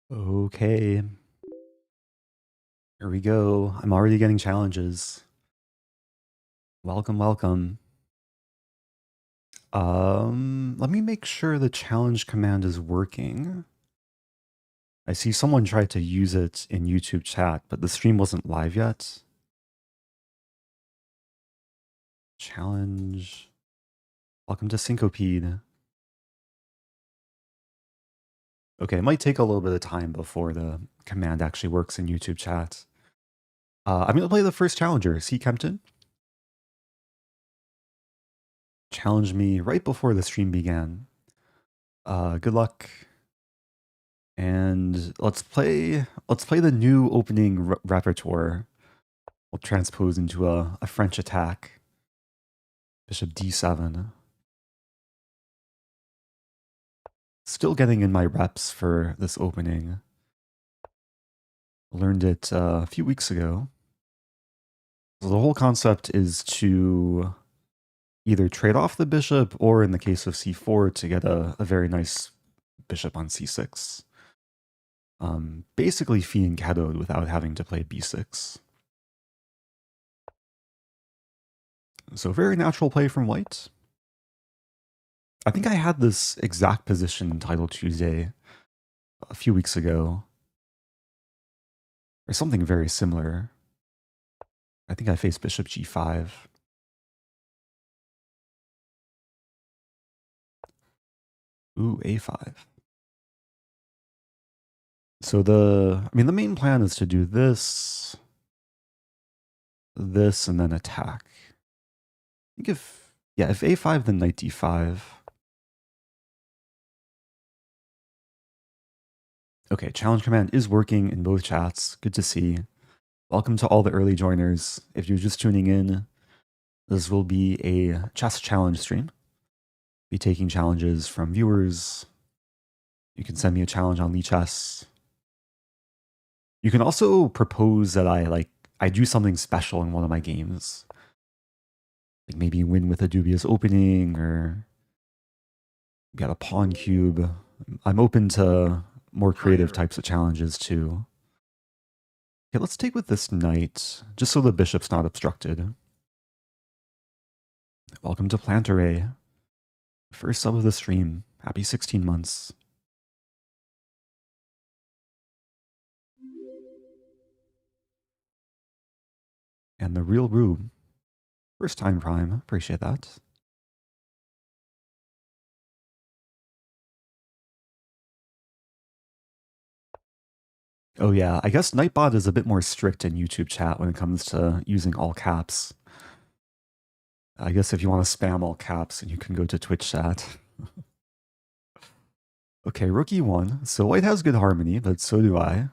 Okay, here we go. I'm already getting challenges. Welcome, welcome. Let me make sure the challenge command is working. I see someone tried to use it in YouTube chat, but the stream wasn't live yet. Challenge. Welcome to Syncopede. Okay, it might take a little bit of time before the command actually works in YouTube chat. I'm going to play the first challenger, C. Kempton. Challenged me right before the stream began. Good luck. And let's play the new opening repertoire. We'll transpose into a French attack. Bishop d7. Still getting in my reps for this opening. Learned it a few weeks ago. So the whole concept is to either trade off the bishop, or in the case of c4, to get a very nice bishop on c6. Basically fianchettoed without having to play b6. So very natural play from white. I think I had this exact position in Title Tuesday a few weeks ago. Or something very similar. I think I faced bishop g5. Ooh, a5. So the main plan is to do this, and then attack. I think if a5, then knight d5. Okay, challenge command is working in both chats. Good to see. Welcome to all the early joiners. If you're just tuning in, this will be a chess challenge stream. Be taking challenges from viewers. You can send me a challenge on Lichess. You can also propose that I do something special in one of my games. Like maybe win with a dubious opening, or get a pawn cube. I'm open to more creative types of challenges too. Okay, let's take with this knight, just so the bishop's not obstructed. Welcome to Plantaray. First sub of the stream. Happy 16 months. And the real Rube. First time Prime. Appreciate that. Oh yeah, I guess Nightbot is a bit more strict in YouTube chat when it comes to using all caps. I guess if you want to spam all caps, you can go to Twitch chat. Okay, rook e1. So white has good harmony, but so do I.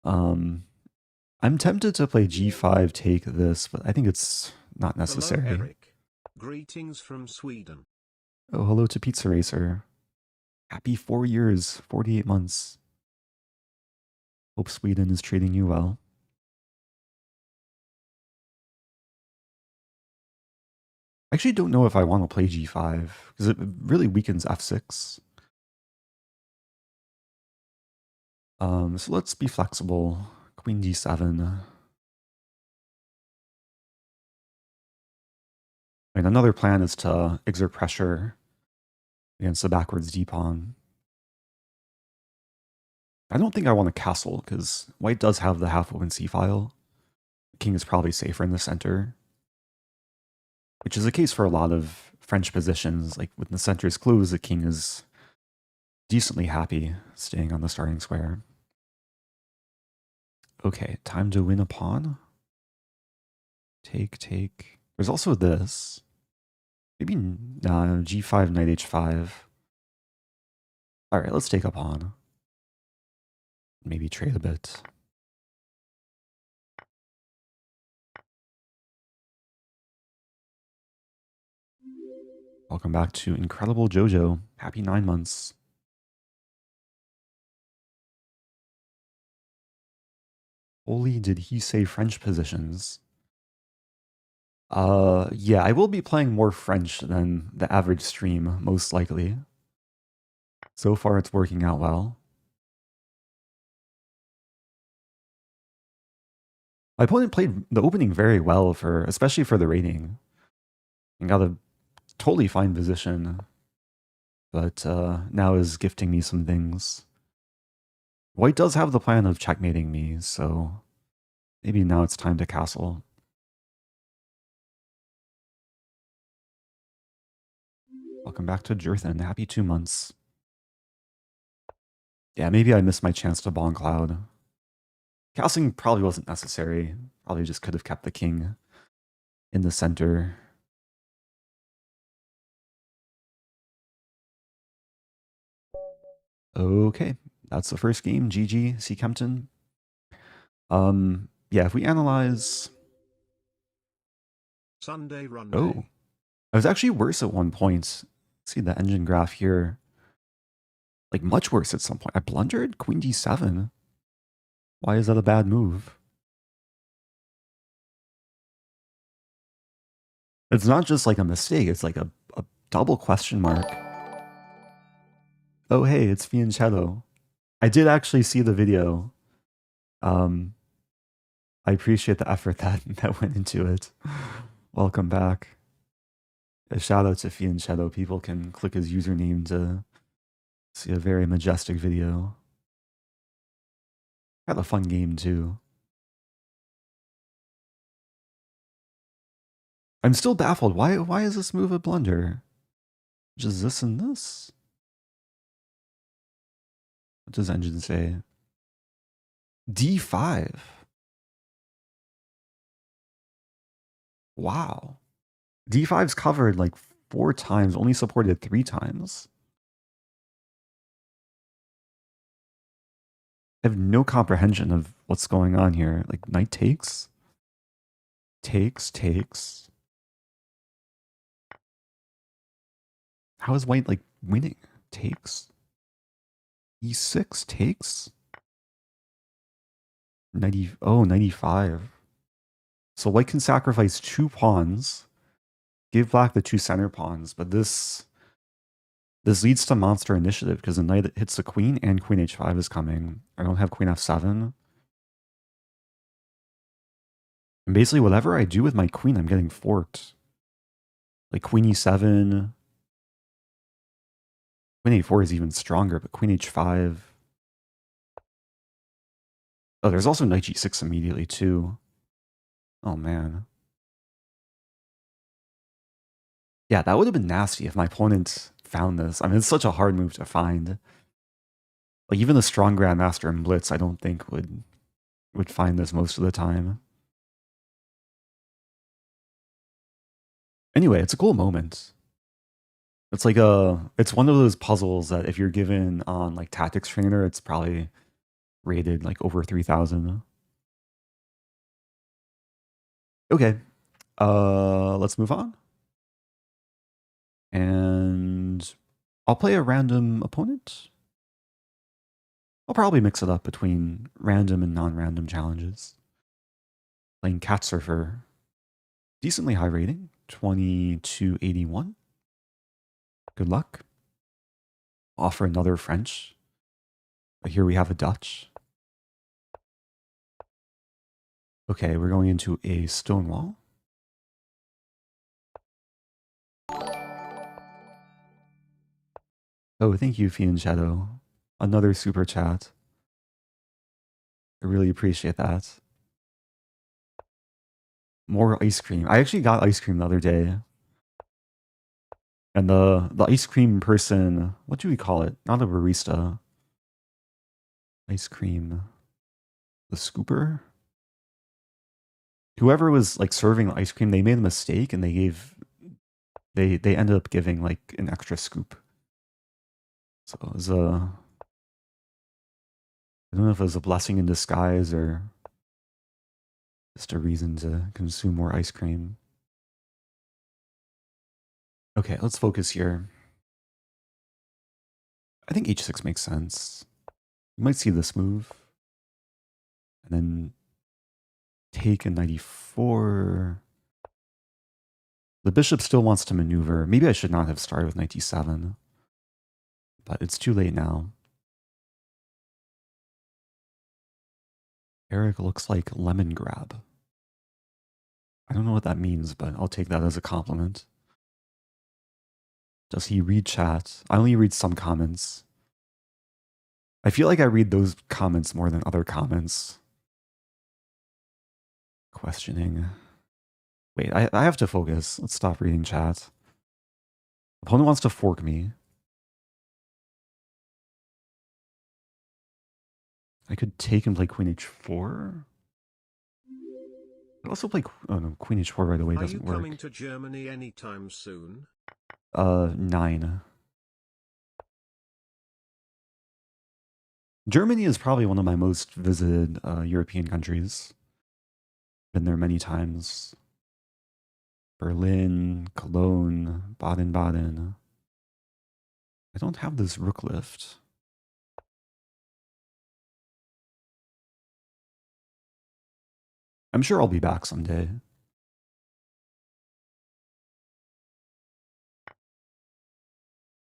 I'm tempted to play g5, take this, but I think it's not necessary. Hello, Eric. Greetings from Sweden. Oh, hello to Pizza Racer. Happy 4 years, 48 months. Hope Sweden is treating you well. I actually don't know if I want to play g5, because it really weakens f6. So let's be flexible. Queen d7. And another plan is to exert pressure against the backwards d-pawn. I don't think I want to castle, because white does have the half-open c-file. The king is probably safer in the center, which is the case for a lot of French positions. Like when the center is closed, the king is decently happy staying on the starting square. Okay, time to win a pawn. Take, take. There's also this. Maybe g5, knight h5. All right, let's take a pawn. Maybe trade a bit. Welcome back to Incredible Jojo. Happy 9 months. Holy, did he say French positions? Yeah, I will be playing more French than the average stream, most likely. So far, it's working out well. My opponent played the opening very well especially for the rating. And got a totally fine position. But now is gifting me some things. White does have the plan of checkmating me, so maybe now it's time to castle. Welcome back to Jerthan. Happy 2 months. Yeah, maybe I missed my chance to Bong Cloud. Castling probably wasn't necessary. Probably just could have kept the king in the center. Okay, that's the first game. GG, C. Kempton. Yeah, if we analyze... Sunday run Oh, day. I was actually worse at one point. See the engine graph here. Like, much worse at some point. I blundered Queen D7. Why is that a bad move? It's not just like a mistake. It's like a double question mark. Oh, hey, it's Fianchetto. I did actually see the video. I appreciate the effort that went into it. Welcome back. A shout out to Fianchetto. People can click his username to see a very majestic video. Had a fun game too. I'm still baffled. Why is this move a blunder? Just this and this? What does engine say? D5. Wow. D5's covered like 4 times, only supported 3 times. I have no comprehension of what's going on here. Like, knight takes? Takes. How is white, like, winning? Takes? E6 takes? 95. So white can sacrifice 2 pawns, give black the 2 center pawns, but this leads to monster initiative because the knight hits the queen and queen h5 is coming. I don't have queen f7. And basically whatever I do with my queen, I'm getting forked. Like queen e7. Queen a4 is even stronger, but queen h5. Oh, there's also knight g6 immediately too. Oh man. Yeah, that would have been nasty if my opponent found this. I mean, it's such a hard move to find. Like even the strong grandmaster in Blitz, I don't think would find this most of the time. Anyway, it's a cool moment. It's like it's one of those puzzles that if you're given on like Tactics Trainer, it's probably rated like over 3,000. Okay, let's move on. And I'll play a random opponent. I'll probably mix it up between random and non-random challenges. Playing CatSurfer. Decently high rating, 2281. Good luck. Offer another French. But here we have a Dutch. Okay, we're going into a Stonewall. Oh, thank you, Fianchetto. Another super chat. I really appreciate that. More ice cream. I actually got ice cream the other day. And the ice cream person, what do we call it? Not a barista. Ice cream. The scooper? Whoever was like serving the ice cream, they made a mistake and they ended up giving like an extra scoop. So it was I don't know if it was a blessing in disguise or just a reason to consume more ice cream. Okay, let's focus here. I think h6 makes sense. You might see this move. And then take a 94. The bishop still wants to maneuver. Maybe I should not have started with knight d7. But it's too late now. Eric looks like lemon grab. I don't know what that means, but I'll take that as a compliment. Does he read chat? I only read some comments. I feel like I read those comments more than other comments. Questioning. Wait, I have to focus. Let's stop reading chat. Opponent wants to fork me. I could take and play queen h4. I also play oh no, queen h4 right away doesn't work. Are you coming to Germany anytime soon? 9. Germany is probably one of my most visited European countries. Been there many times. Berlin, Cologne, Baden-Baden. I don't have this rook lift. I'm sure I'll be back someday.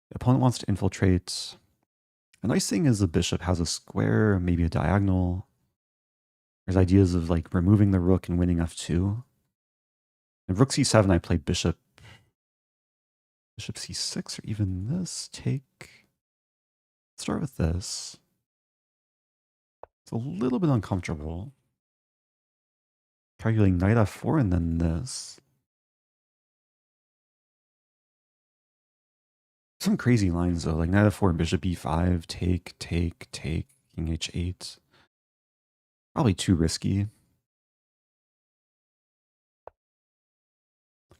The opponent wants to infiltrate. The nice thing is the bishop has a square, maybe a diagonal. There's ideas of like removing the rook and winning f2. And rook c7, I play bishop c6, or even this. Take. Let's start with this. It's a little bit uncomfortable. Calculating knight f4 and then this. Some crazy lines though, like knight f4, bishop e5, take, king h8. Probably too risky.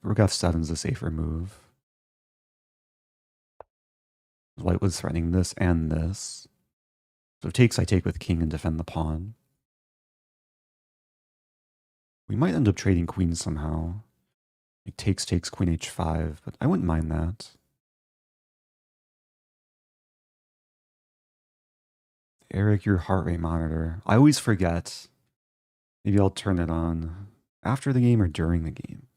Rook f7 is a safer move. White was threatening this and this. So if takes, I take with king and defend the pawn. We might end up trading queens somehow. Like takes, queen h5, but I wouldn't mind that. Eric, your heart rate monitor. I always forget. Maybe I'll turn it on after the game or during the game.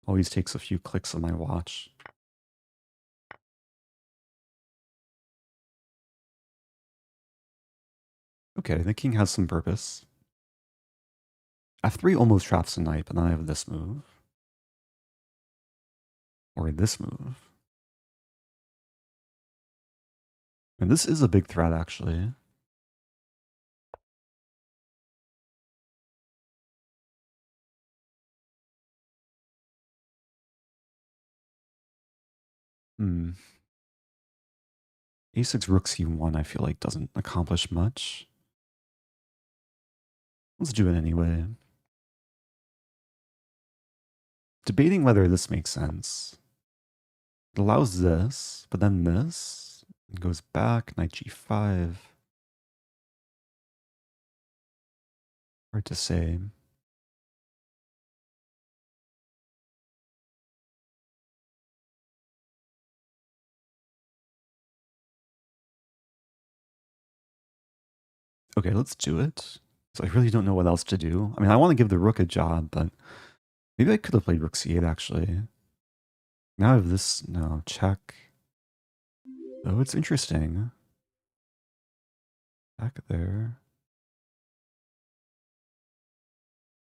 Always takes a few clicks of my watch. Okay, the king has some purpose. f3 almost traps the knight, but then I have this move. Or this move. And this is a big threat, actually. A6 rook c1 I feel like doesn't accomplish much. Let's do it anyway. Debating whether this makes sense. It allows this, but then this. It goes back, knight g5. Hard to say. Okay, let's do it. So I really don't know what else to do. I mean, I want to give the rook a job, but maybe I could have played rook c8, actually. Now I have this, no, check. Oh, it's interesting. Back there.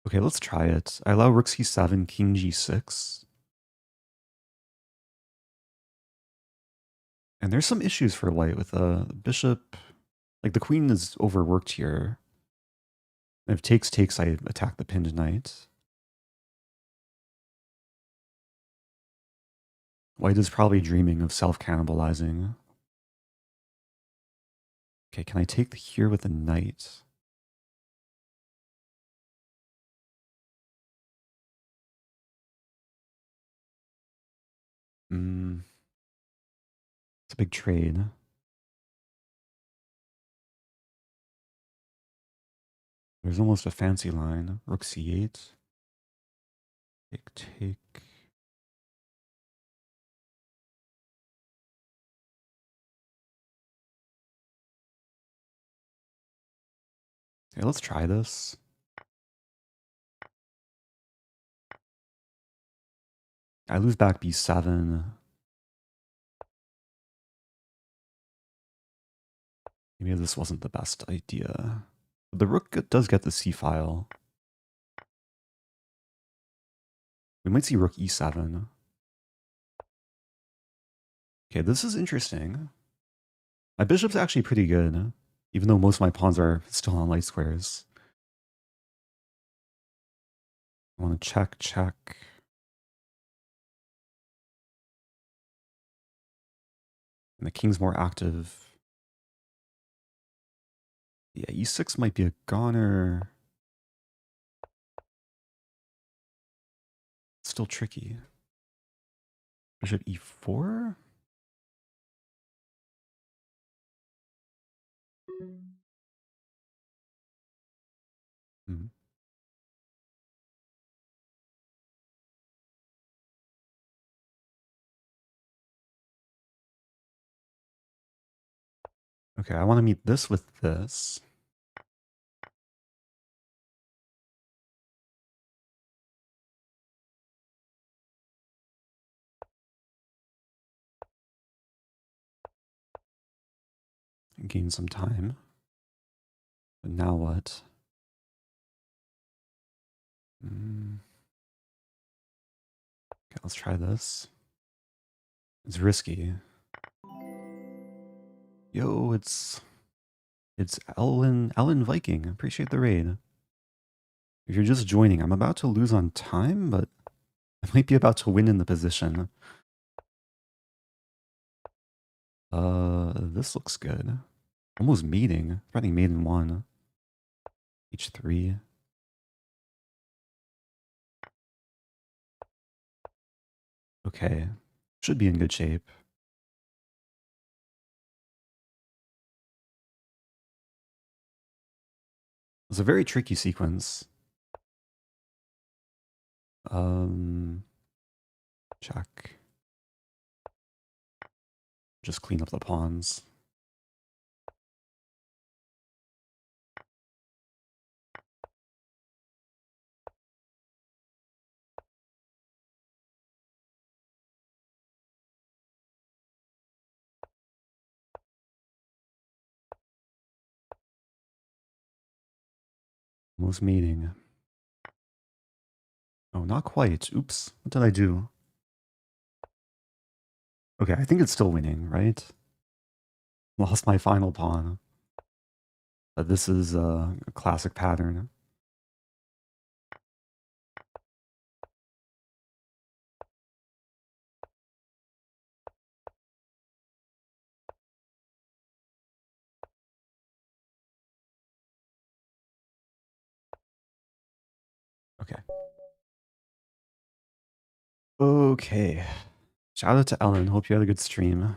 Okay, let's try it. I allow rook c7, king g6. And there's some issues for white with the bishop. Like, the queen is overworked here. If takes, I attack the pinned knight. White is probably dreaming of self-cannibalizing. Okay, can I take here with the knight? It's a big trade. There's almost a fancy line. Rook c8. Take. Okay, let's try this. I lose back b7. Maybe this wasn't the best idea. The rook does get the c file. We might see rook e7. Okay, this is interesting. My bishop's actually pretty good, even though most of my pawns are still on light squares. I want to check, check. And the king's more active. Yeah, e6 might be a goner. Still tricky. Bishop e4? Hmm. Okay, I want to meet this with this. And gain some time. But now what? Okay, let's try this. It's risky. Yo, it's Ellen Viking. Appreciate the raid. If you're just joining, I'm about to lose on time, but I might be about to win in the position. This looks good. Almost mating. Running mate in 1. H3. Okay. Should be in good shape. It's a very tricky sequence. Check. Just clean up the pawns. Almost mating. Oh, not quite. Oops. What did I do? Okay, I think it's still winning, right? Lost my final pawn. But this is a classic pattern. Okay. Okay. Shout out to Ellen. Hope you had a good stream.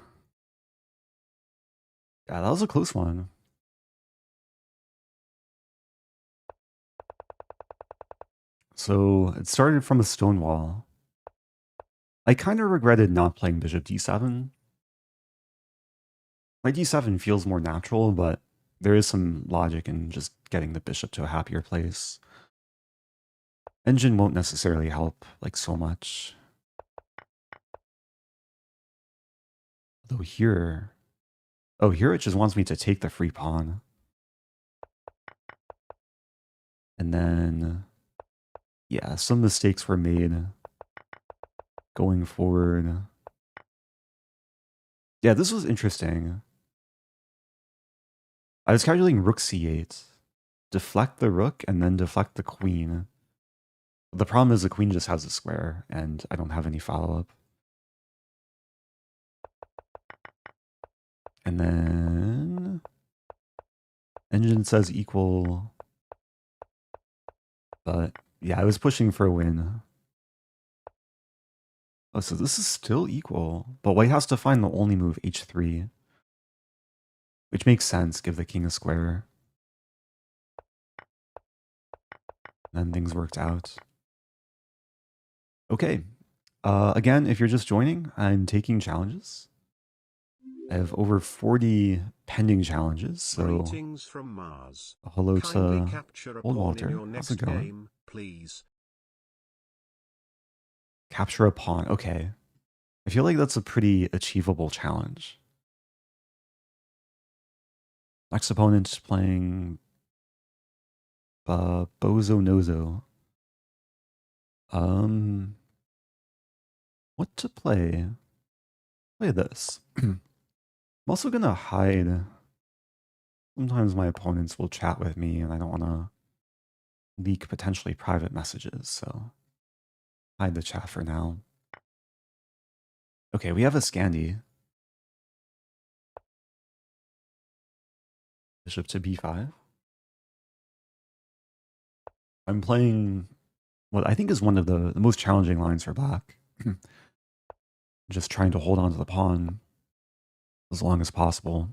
Yeah, that was a close one. So it started from a Stonewall. I kind of regretted not playing bishop d7. My d7 feels more natural, but there is some logic in just getting the bishop to a happier place. Engine won't necessarily help, like, so much. Though here... Oh, here it just wants me to take the free pawn. And then... Yeah, some mistakes were made going forward. Yeah, this was interesting. I was calculating rook c8. Deflect the rook and then deflect the queen. The problem is the queen just has a square, and I don't have any follow-up. And then... Engine says equal. But yeah, I was pushing for a win. Oh, so this is still equal. But white has to find the only move, h3. Which makes sense, give the king a square. Then things worked out. Okay. Again, if you're just joining, I'm taking challenges. I have over 40 pending challenges, so Greetings from Mars. hello Kindly to capture a old pawn Walter. in your How's next it going? game, please. Capture a pawn. Okay. I feel like that's a pretty achievable challenge. Next opponent playing Bozo Nozo. What to play? Play this. I'm also gonna hide. Sometimes my opponents will chat with me and I don't want to leak potentially private messages, so hide the chat for now. Okay, we have a Scandi. Bishop to b5. I'm playing what I think is one of the most challenging lines for black. Just trying to hold on to the pawn as long as possible.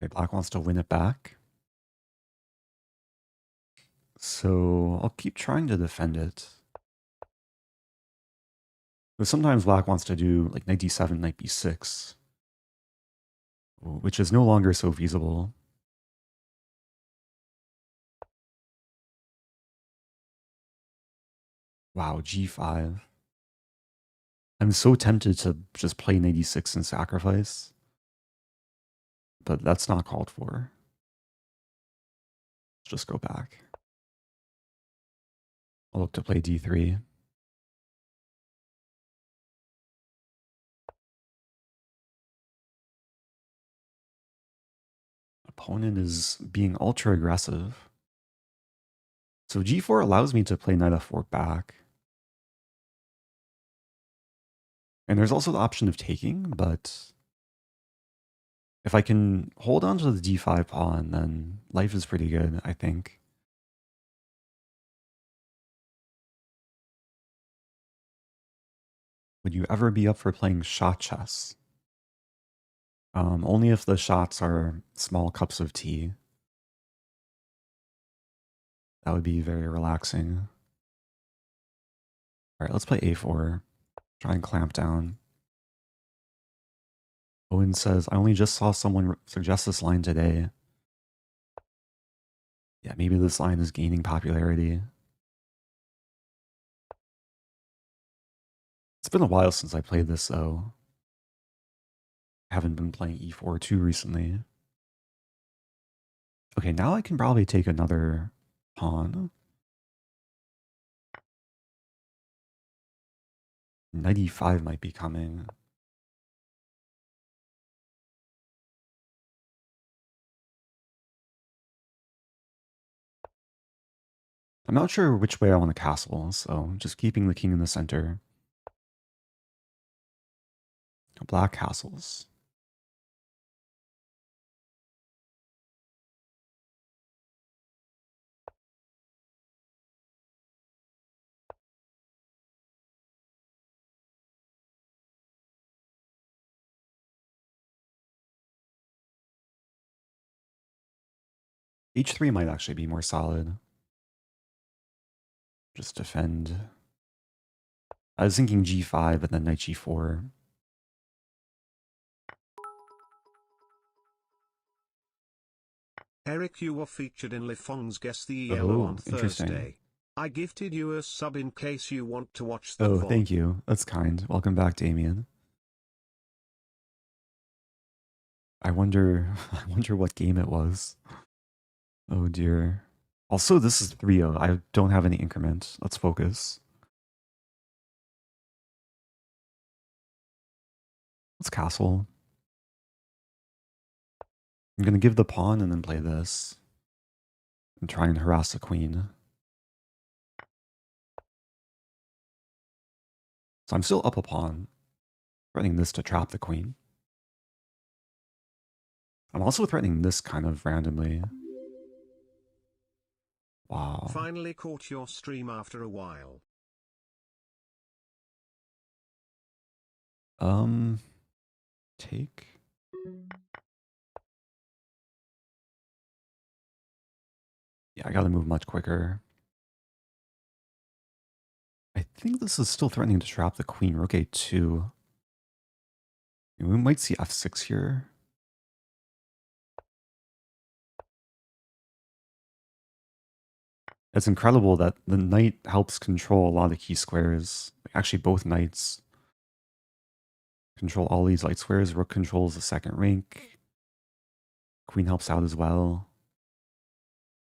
Okay, black wants to win it back. So I'll keep trying to defend it. But sometimes black wants to do like knight d7, knight b6, which is no longer so feasible. Wow, g5. I'm so tempted to just play knight e6 and sacrifice, but that's not called for. Let's just go back. I'll look to play d3. Opponent is being ultra aggressive. So g4 allows me to play knight f4 back. And there's also the option of taking, but if I can hold on to the d5 pawn, then life is pretty good, I think. Would you ever be up for playing shot chess? Only if the shots are small cups of tea. That would be very relaxing. All right, let's play a4. Try and clamp down. Owen says, I only just saw someone suggest this line today. Yeah, maybe this line is gaining popularity. It's been a while since I played this, though. I haven't been playing e4 too recently. Okay, now I can probably take another pawn. Knight e5 might be coming. I'm not sure which way I want to castle, so just keeping the king in the center. Black castles. H3 might actually be more solid. Just defend. I was thinking g5 and then knight g4. Eric, you were featured in Lifong's Guess the Yellow on Oh, interesting. Thursday. I gifted you a sub in case you want to watch the Oh, VOD. thank you. That's kind. Welcome back, Damien. I wonder what game it was. Oh dear. Also, this is 3-0. I don't have any increment. Let's focus. Let's castle. I'm going to give the pawn and then play this. And try and harass the queen. So I'm still up a pawn. Threatening this to trap the queen. I'm also threatening this kind of randomly. Wow. Finally caught your stream after a while. Take. Yeah, I gotta move much quicker. I think this is still threatening to trap the queen. Rook a2. We might see f6 here. It's incredible that the knight helps control a lot of key squares. Actually, both knights control all these light squares. Rook controls the second rank. Queen helps out as well.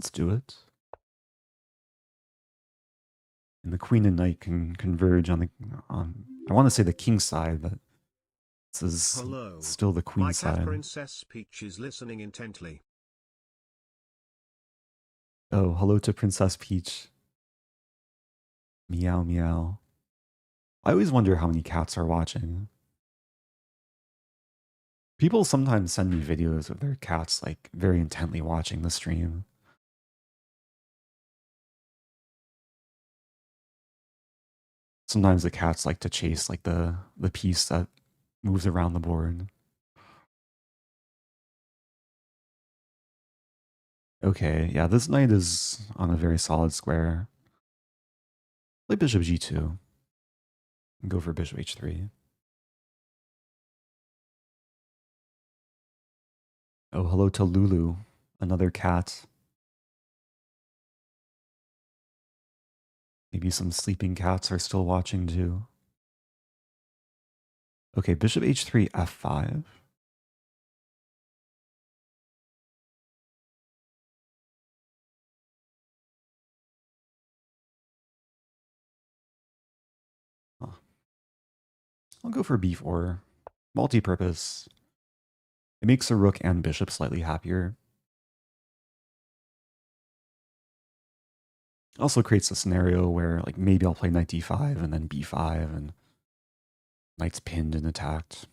Let's do it. And the queen and knight can converge on the, I want to say the king side, but this is Hello. still the queen My side. cat Princess Peach is listening intently. Oh, hello to Princess Peach. Meow meow. I always wonder how many cats are watching. People sometimes send me videos of their cats like very intently watching the stream. Sometimes the cats like to chase like the piece that moves around the board. Okay, yeah, this knight is on a very solid square. Play bishop g2. And go for bishop h3. Oh, hello to Lulu, another cat. Maybe some sleeping cats are still watching too. Okay, bishop h3, f5. Huh. I'll go for b4. Multi-purpose. It makes the rook and bishop slightly happier. Also creates a scenario where like maybe I'll play knight d5 and then b5 and knight's pinned and attacked.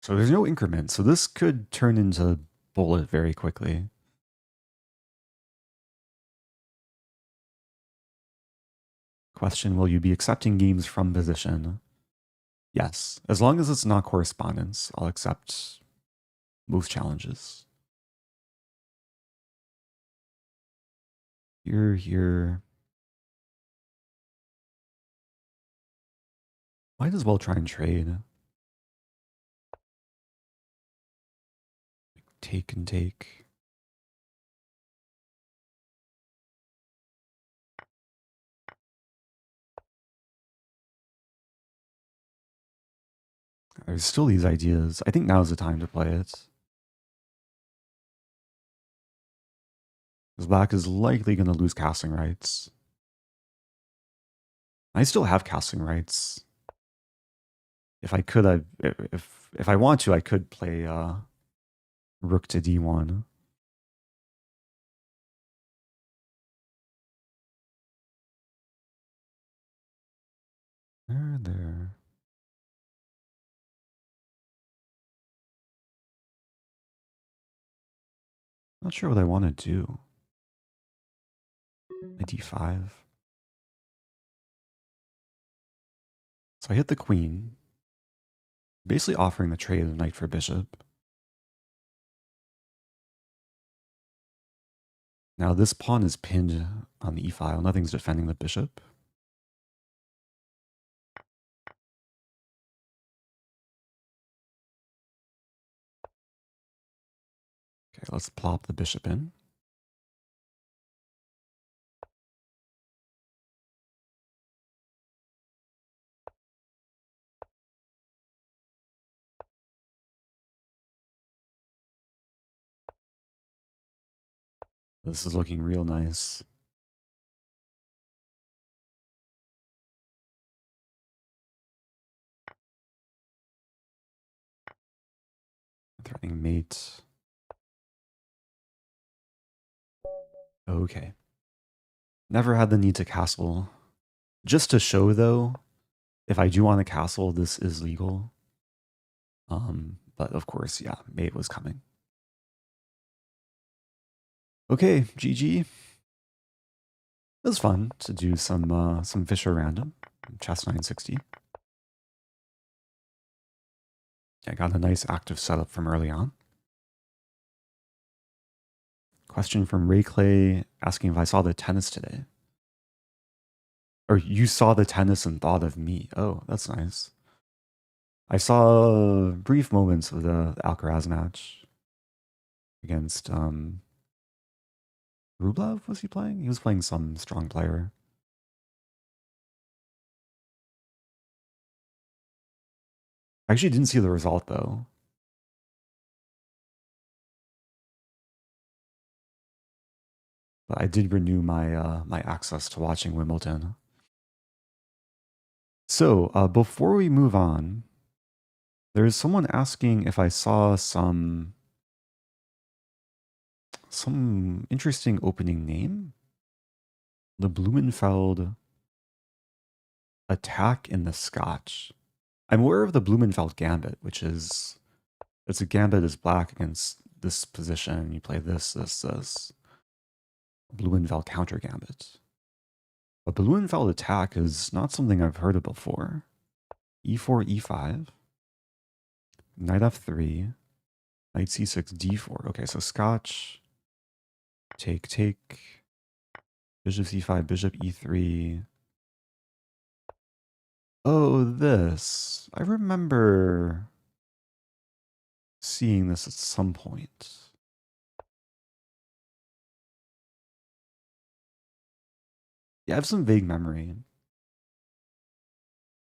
So there's no increment, so this could turn into bullet very quickly. Question, will you be accepting games from position? Yes, as long as it's not correspondence, I'll accept most challenges. Here. Might as well try and trade. Take and take. There's still these ideas. I think now's the time to play it. Because black is likely going to lose casting rights. I still have casting rights. If I could, if I want to, I could play rook to d1. There. Not sure what I want to do. d5. So I hit the queen, basically offering the trade of knight for bishop. Now this pawn is pinned on the e-file. Nothing's defending the bishop. Okay, let's plop the bishop in. This is looking real nice. Threatening mate. Okay. Never had the need to castle. Just to show though, if I do want to castle, this is legal. But of course, yeah, mate was coming. Okay, GG. It was fun to do some Fischer random. Chess 960. I got a nice active setup from early on. Question from Ray Clay asking if I saw the tennis today. Or you saw the tennis and thought of me. Oh, that's nice. I saw brief moments of the Alcaraz match against Rublev. Was he playing? He was playing some strong player. I actually didn't see the result though. But I did renew my my access to watching Wimbledon. So before we move on, there's someone asking if I saw some interesting opening name. The Blumenfeld attack in the Scotch. I'm aware of the Blumenfeld gambit, which is it's a gambit is black against this position. You play this. Blumenfeld counter gambit. A Blumenfeld attack is not something I've heard of before. E4, E5, knight F3, knight C6, D4. Okay, so Scotch, take, bishop C5, bishop E3. Oh, this. I remember seeing this at some point. Yeah, I have some vague memory.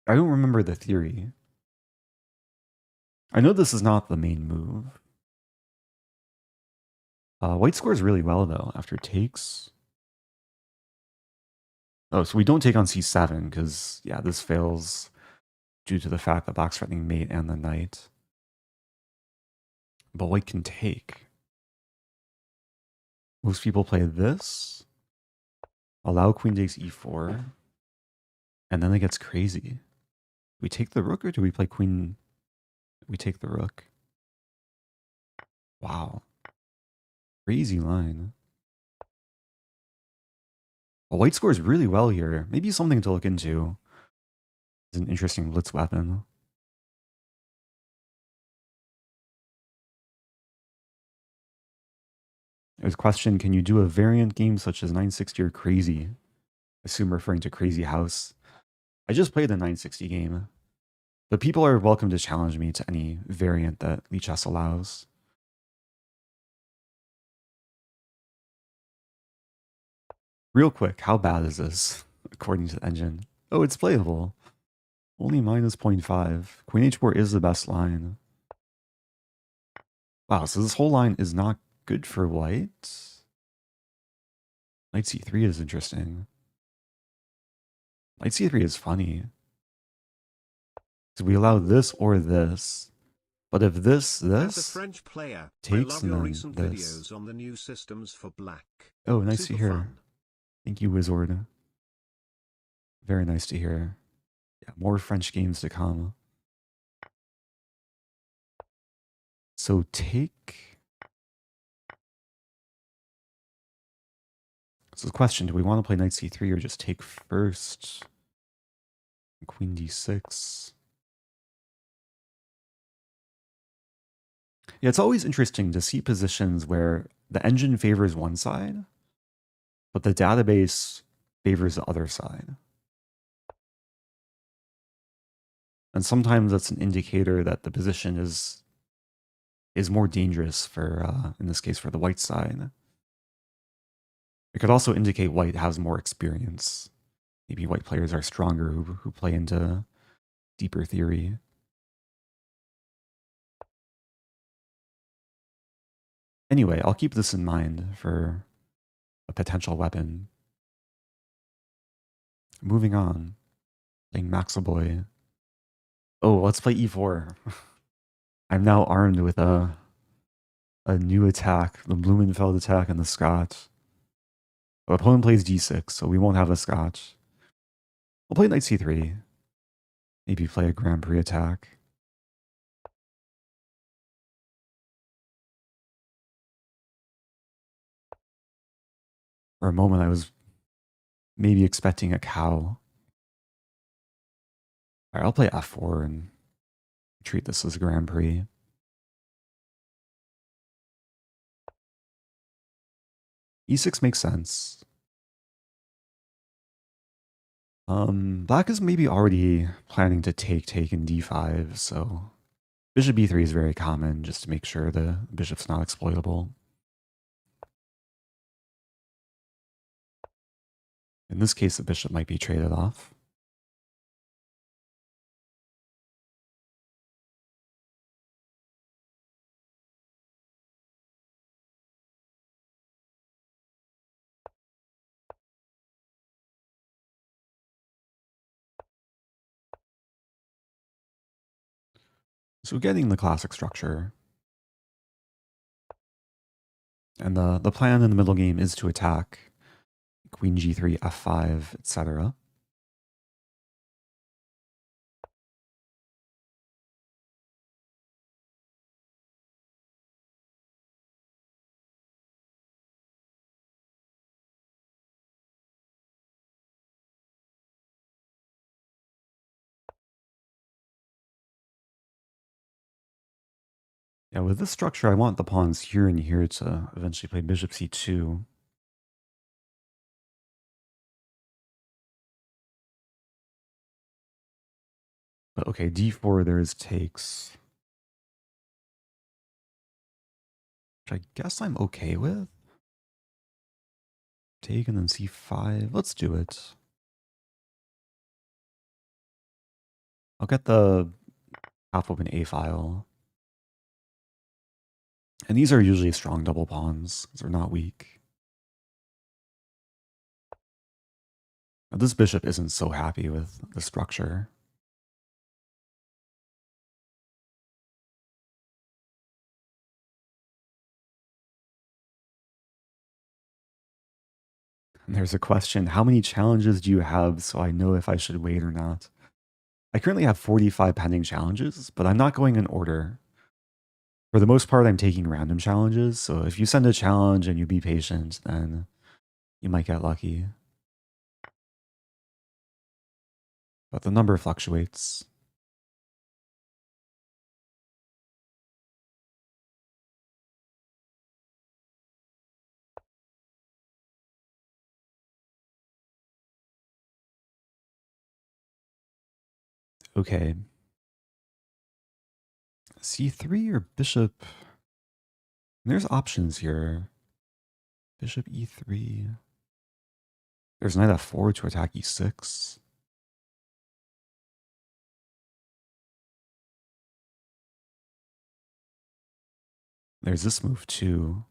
I don't remember the theory. I know this is not the main move. White scores really well, though, after takes. Oh, so we don't take on C7, because, yeah, this fails due to the fact that black's threatening mate and the knight. But white can take. Most people play this. Allow queen takes e4. And then it gets crazy. Do we take the rook or do we play queen? We take the rook. Wow. Crazy line. Well, white scores really well here. Maybe something to look into. It's an interesting blitz weapon. There's a question, can you do a variant game such as 960 or Crazy? I assume referring to Crazy House. I just played the 960 game. But people are welcome to challenge me to any variant that Lichess allows. Real quick, how bad is this, according to the engine? Oh, it's playable. Only minus 0.5. Queen h4 is the best line. Wow, so this whole line is not good for white? Knight c3 is interesting. Knight c3 is funny. So we allow this or this. But if this As a French player, takes, I love and your then recent this. videos on the new systems for black. Oh, nice Super to hear. fun. Thank you, Wizard. Very nice to hear. Yeah, more French games to come. So take. So the question, do we want to play knight c3 or just take first? Queen d6. Yeah, it's always interesting to see positions where the engine favors one side, but the database favors the other side. And sometimes that's an indicator that the position is more dangerous for, in this case, for the white side. It could also indicate white has more experience. Maybe white players are stronger who play into deeper theory. Anyway, I'll keep this in mind for a potential weapon. Moving on. Playing Maxaboy. Oh, let's play e4. I'm now armed with a new attack, the Blumenfeld attack and the Scotch. Our opponent plays d6, so we won't have the Scotch. We'll play knight c3. Maybe play a Grand Prix attack. For a moment, I was maybe expecting a cow. All right, I'll play f4 and treat this as a Grand Prix. E6 makes sense. Black is maybe already planning to take in d5, so bishop b3 is very common just to make sure the bishop's not exploitable. In this case, the bishop might be traded off. So getting the classic structure. And the plan in the middle game is to attack queen g3, f5, etc. Yeah, with this structure, I want the pawns here and here to eventually play bishop c2. But okay, d4, there's takes. Which I guess I'm okay with. Take and then c5. Let's do it. I'll get the half open a file. And these are usually strong double pawns, because they're not weak. But this bishop isn't so happy with the structure. And there's a question, how many challenges do you have so I know if I should wait or not? I currently have 45 pending challenges, but I'm not going in order. For the most part, I'm taking random challenges, so if you send a challenge and you be patient, then you might get lucky. But the number fluctuates. Okay. c3 or bishop? There's options here. Bishop e3. There's knight f4 to attack e6. There's this move too.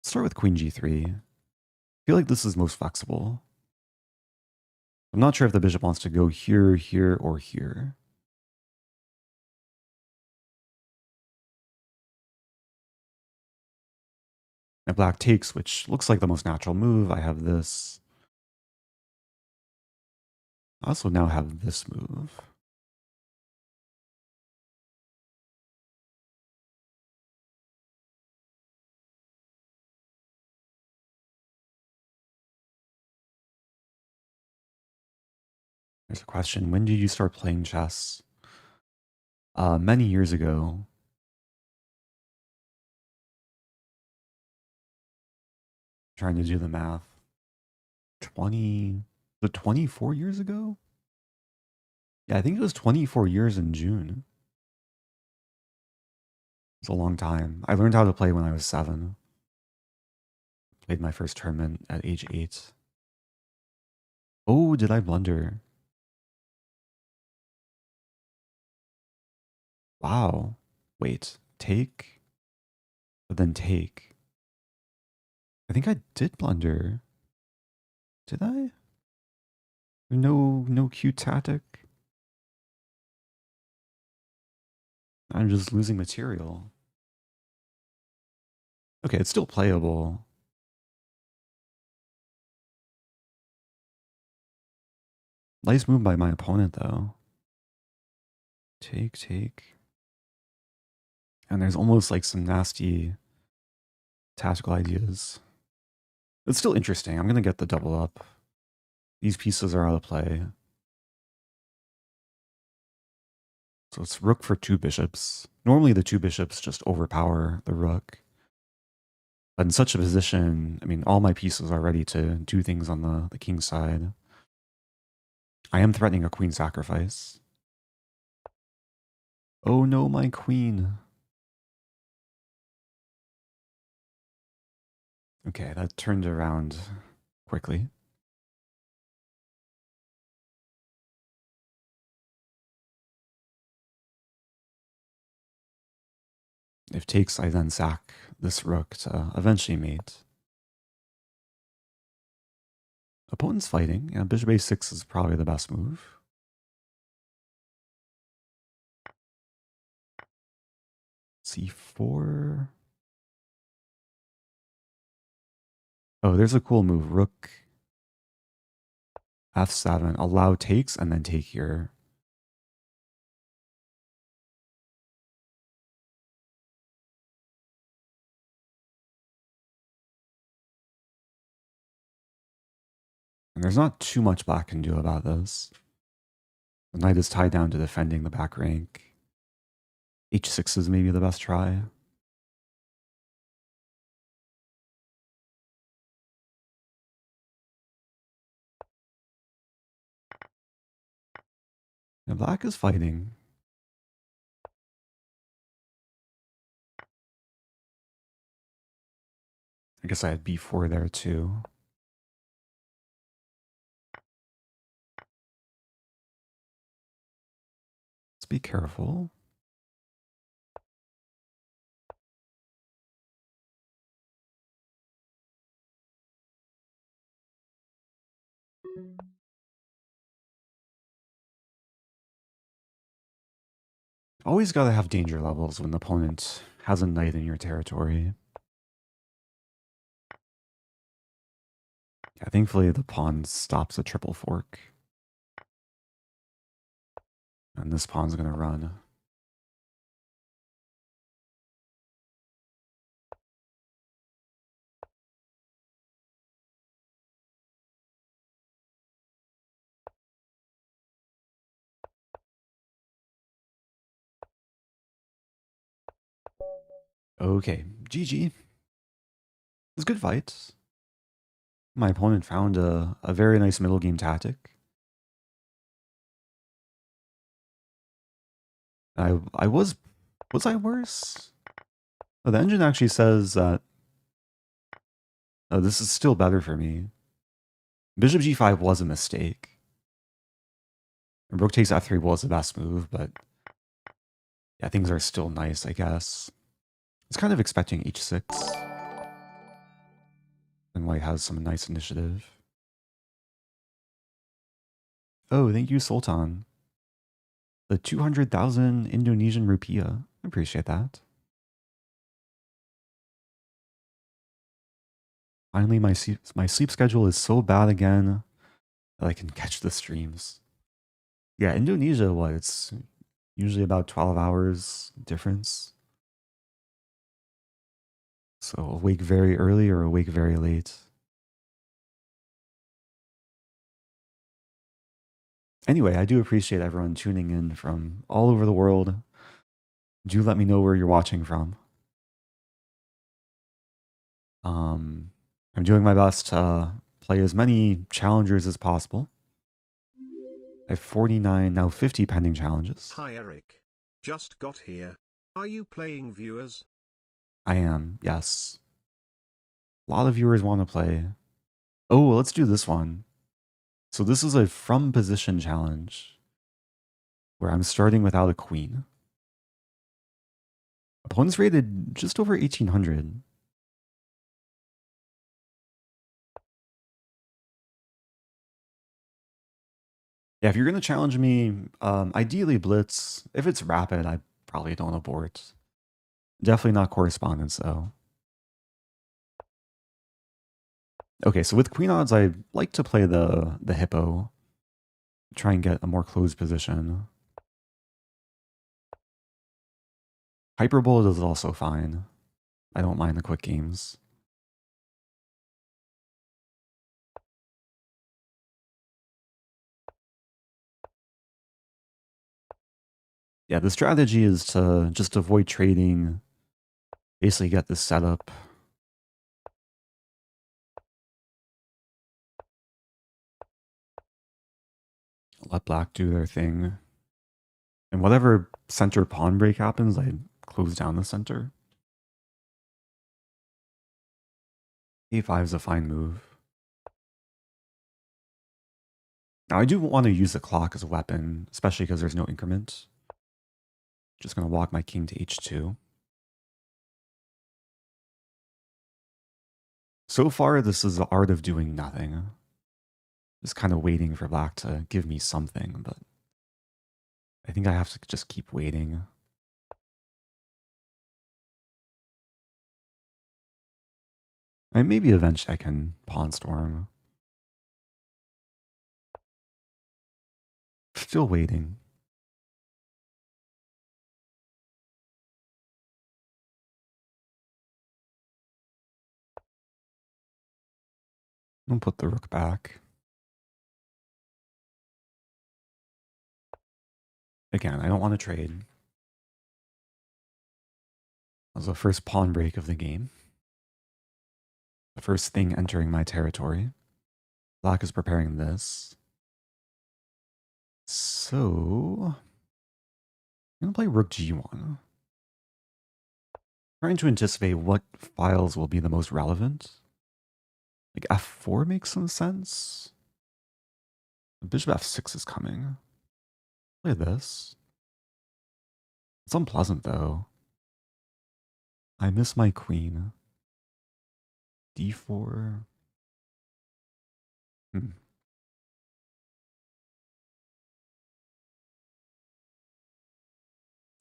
Let's start with queen g3. I feel like this is most flexible. I'm not sure if the bishop wants to go here, here, or here. Now black takes, which looks like the most natural move. I have this. I also now have this move. There's a question. When did you start playing chess? Many years ago. Trying to do the math. 24 years ago? Yeah, I think it was 24 years in June. It's a long time. I learned how to play when I was 7. Played my first tournament at age 8. Oh, did I blunder? Wow. Wait, take, but then take. I think I did blunder. Did I? No cute tactic? I'm just losing material. Okay, it's still playable. Nice move by my opponent, though. Take. And there's almost like some nasty tactical ideas. It's still interesting. I'm going to get the double up. These pieces are out of play. So it's rook for 2 bishops. Normally the 2 bishops just overpower the rook. But in such a position, I mean, all my pieces are ready to do things on the king's side. I am threatening a queen sacrifice. Oh no, my queen. Okay, that turned around quickly. If takes, I then sack this rook to eventually mate. Opponent's fighting. Yeah, bishop a6 is probably the best move. C4. Oh, there's a cool move. Rook F7. Allow takes and then take here. And there's not too much black can do about this. The knight is tied down to defending the back rank. H6 is maybe the best try. And black is fighting. I guess I had b4 there too. Let's be careful. Always gotta have danger levels when the opponent has a knight in your territory. Yeah, thankfully the pawn stops a triple fork. And this pawn's gonna run. Okay, GG. It was a good fight. My opponent found a very nice middle game tactic. I was I worse? Oh, the engine actually says that this is still better for me. Bishop g5 was a mistake. And rook takes f3 was the best move, but yeah, things are still nice, I guess. I was kind of expecting h6. And white has some nice initiative. Oh, thank you, Sultan. The 200,000 Indonesian rupiah. I appreciate that. Finally, my sleep schedule is so bad again that I can catch the streams. Yeah, Indonesia, what? It's usually about 12 hours difference. So awake very early or awake very late. Anyway, I do appreciate everyone tuning in from all over the world. Do let me know where you're watching from. I'm doing my best to play as many challengers as possible. I have 49, now 50 pending challenges. Hi Eric. Just got here. Are you playing viewers? I am, yes. A lot of viewers want to play. Oh, let's do this one. So this is a from position challenge where I'm starting without a queen. Opponent's rated just over 1800. Yeah, if you're going to challenge me, ideally blitz. If it's rapid, I probably don't abort. Definitely not correspondence, though. Okay, so with queen odds, I like to play the hippo. Try and get a more closed position. Hyperbole is also fine. I don't mind the quick games. Yeah, the strategy is to just avoid trading, basically get this setup. Let black do their thing. And whatever center pawn break happens, I close down the center. A5 is a fine move. Now I do want to use the clock as a weapon, especially because there's no increment. Just going to walk my king to h2. So far, this is the art of doing nothing. Just kind of waiting for black to give me something, but I think I have to just keep waiting. Maybe eventually I can pawn storm. Still waiting. I'll put the rook back. Again, I don't want to trade. That was the first pawn break of the game. The first thing entering my territory. Black is preparing this. So, I'm going to play rook g1. Trying to anticipate what files will be the most relevant. Like f4 makes some sense. Bishop f6 is coming. Play this. It's unpleasant though. I miss my queen. d4.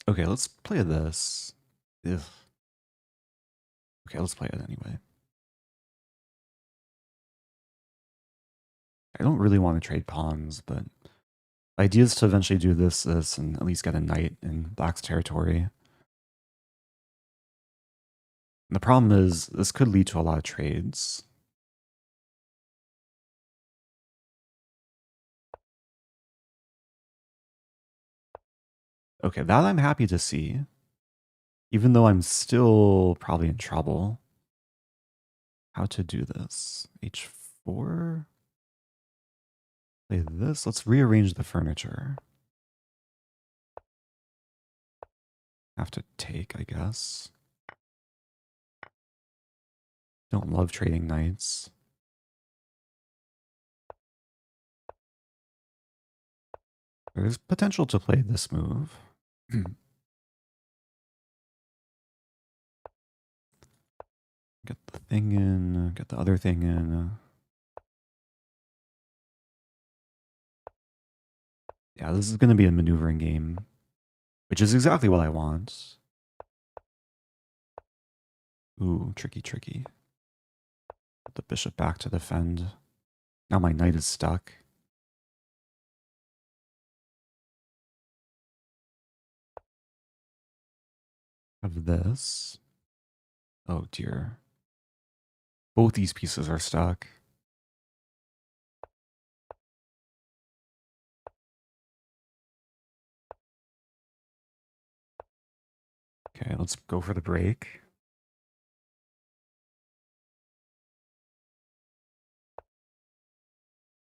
Okay, let's play this. Ugh. Okay, let's play it anyway. I don't really want to trade pawns, but the idea is to eventually do this, and at least get a knight in black's territory. And the problem is, this could lead to a lot of trades. Okay, that I'm happy to see. Even though I'm still probably in trouble. How to do this? h4? Play this. Let's rearrange the furniture. Have to take, I guess. Don't love trading knights. There's potential to play this move. Get the thing in, get the other thing in. Yeah, this is going to be a maneuvering game, which is exactly what I want. Ooh, tricky, tricky. Put the bishop back to defend. Now my knight is stuck. Have this. Oh dear. Both these pieces are stuck. Okay, let's go for the break.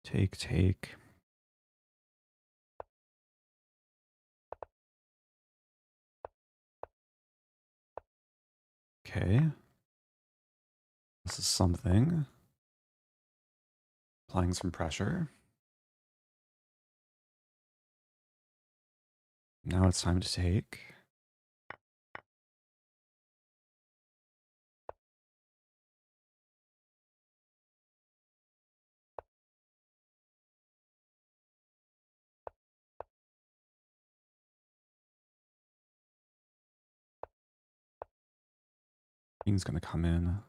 Take, take. Okay. This is something. Applying some pressure. Now it's time to take. King's gonna come in.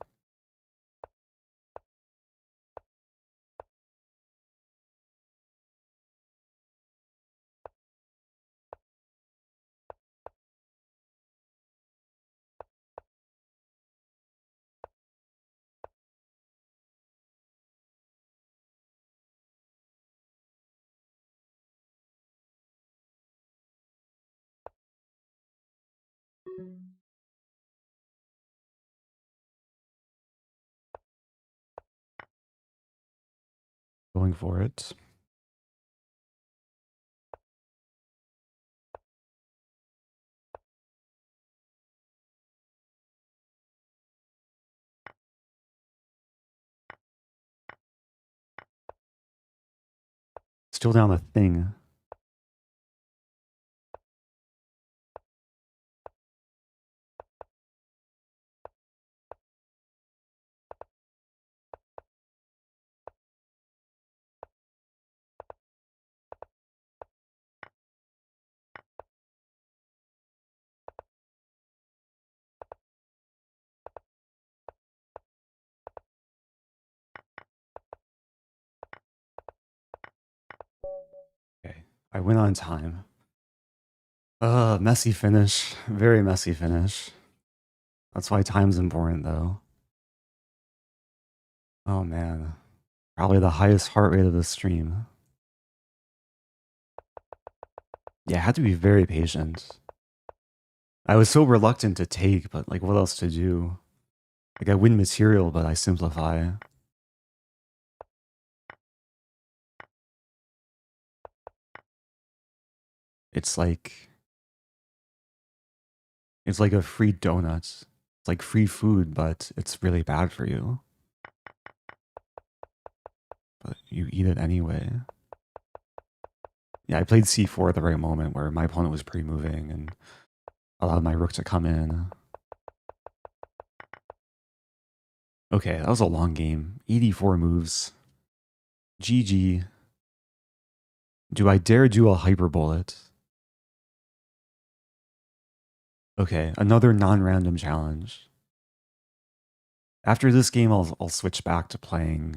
Going for it. Still down a thing. I went on time. Messy finish. Very messy finish. That's why time's important, though. Oh, man. Probably the highest heart rate of the stream. Yeah, I had to be very patient. I was so reluctant to take, but like, what else to do? Like, I win material, but I simplify. It's like... It's like a free donut. It's like free food, but it's really bad for you. But you eat it anyway. Yeah, I played c4 at the right moment where my opponent was pre-moving and allowed my rook to come in. Okay, that was a long game. 84 moves. GG. Do I dare do a hyperbullet? Okay, another non-random challenge. After this game, I'll switch back to playing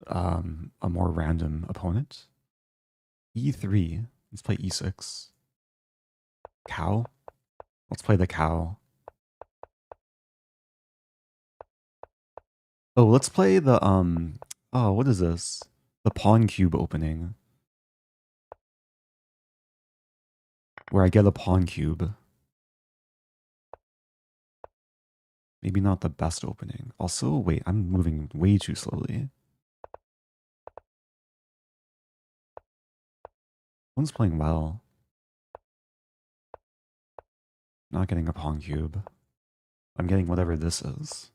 a more random opponent. E3. Let's play E6. Cow. Let's play the cow. Oh, let's play the oh, what is this? The pawn cube opening. Where I get a pawn cube. Maybe not the best opening. Also, wait, I'm moving way too slowly. One's playing well. Not getting a pawn cube. I'm getting whatever this is.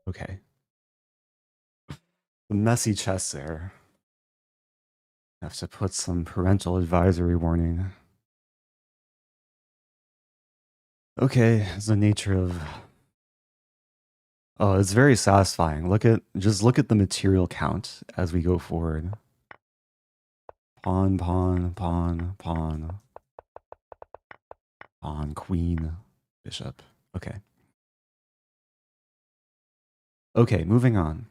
Okay. The messy chess there. I have to put some parental advisory warning. Okay, it's the nature of... Oh, it's very satisfying. Just look at the material count as we go forward. Pawn, pawn, pawn, pawn. Pawn, queen, bishop. Okay. Okay, moving on.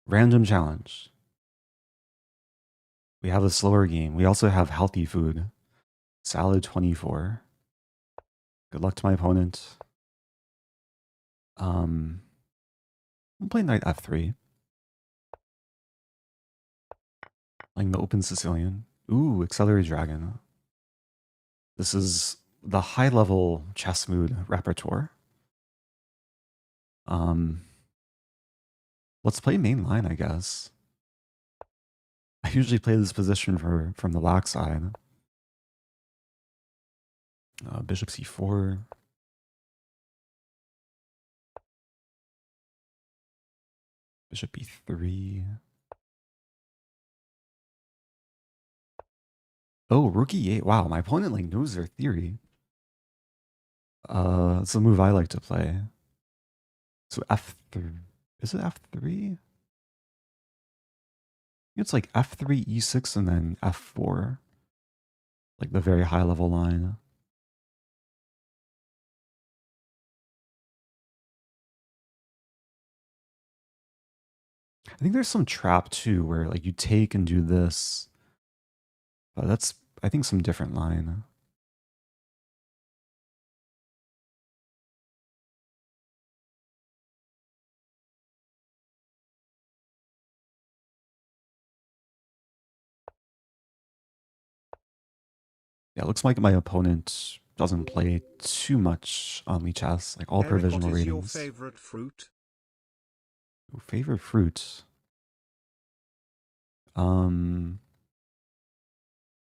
Random challenge. We have a slower game. We also have healthy food. Salad 24. Good luck to my opponent. I'm playing knight f3. Playing the open Sicilian. Ooh, accelerated dragon. This is the high-level chess mood repertoire. Let's play main line, I guess. I usually play this position from the black side. Bishop c4. Bishop e3. Oh, rook e8. Wow, my opponent like knows their theory. It's a move I like to play. So f3. Is it f3? It's like f3, e6, and then f4. Like the very high level line. I think there's some trap too where like you take and do this. But that's, I think, some different line. Yeah, it looks like my opponent doesn't play too much on chess, like all Eric, provisional what is ratings. your favorite fruit? Ooh, favorite fruit?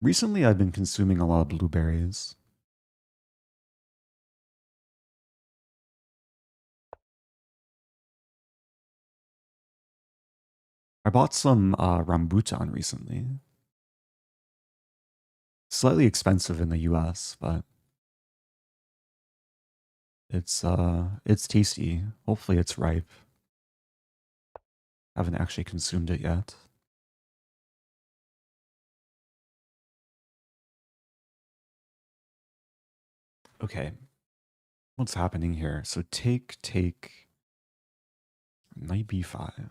Recently I've been consuming a lot of blueberries. I bought some rambutan recently. Slightly expensive in the US, but it's tasty. Hopefully it's ripe. Haven't actually consumed it yet. Okay. What's happening here? So take knight b5.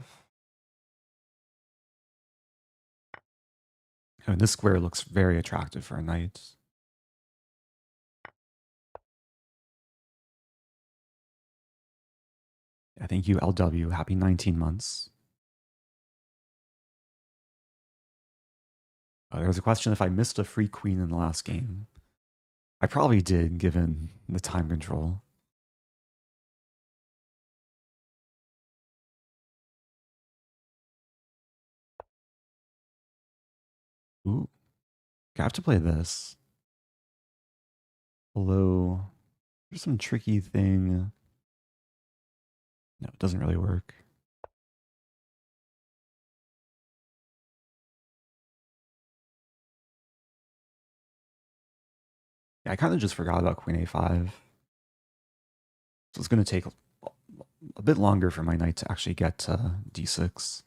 Oh, this square looks very attractive for a knight. Yeah, thank you, LW. Happy 19 months. There's a question if I missed a free queen in the last game. I probably did, given the time control. Ooh, I have to play this. Although, there's some tricky thing. No, it doesn't really work. Yeah, I kind of just forgot about queen a5. So it's going to take a bit longer for my knight to actually get to d6.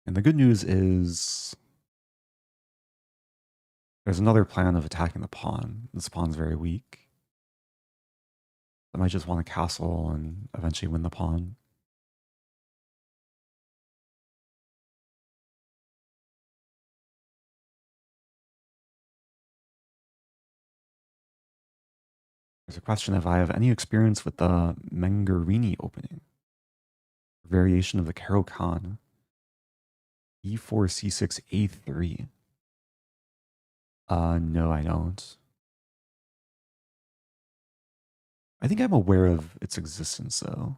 And the good news is there's another plan of attacking the pawn. This pawn's very weak. I might just want to castle and eventually win the pawn. There's a question if I have any experience with the Mengerini opening. Variation of the Caro-Kann. E4, C6, A3. No, I don't. I think I'm aware of its existence, though.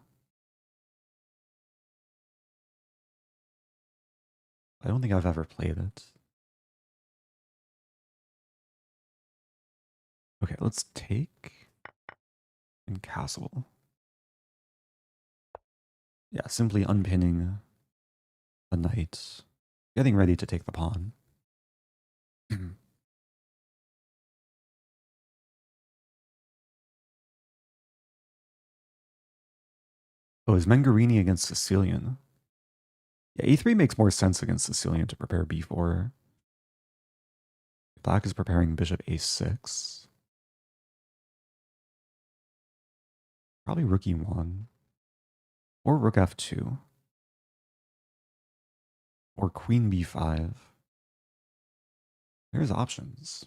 I don't think I've ever played it. Okay, let's take and castle. Yeah, simply unpinning the knight, getting ready to take the pawn. Oh, is Mengerini against Sicilian? Yeah, e3 makes more sense against Sicilian to prepare b4. Black is preparing bishop a6. Probably rook e1. Or rook f2. Or queen b5. There's options.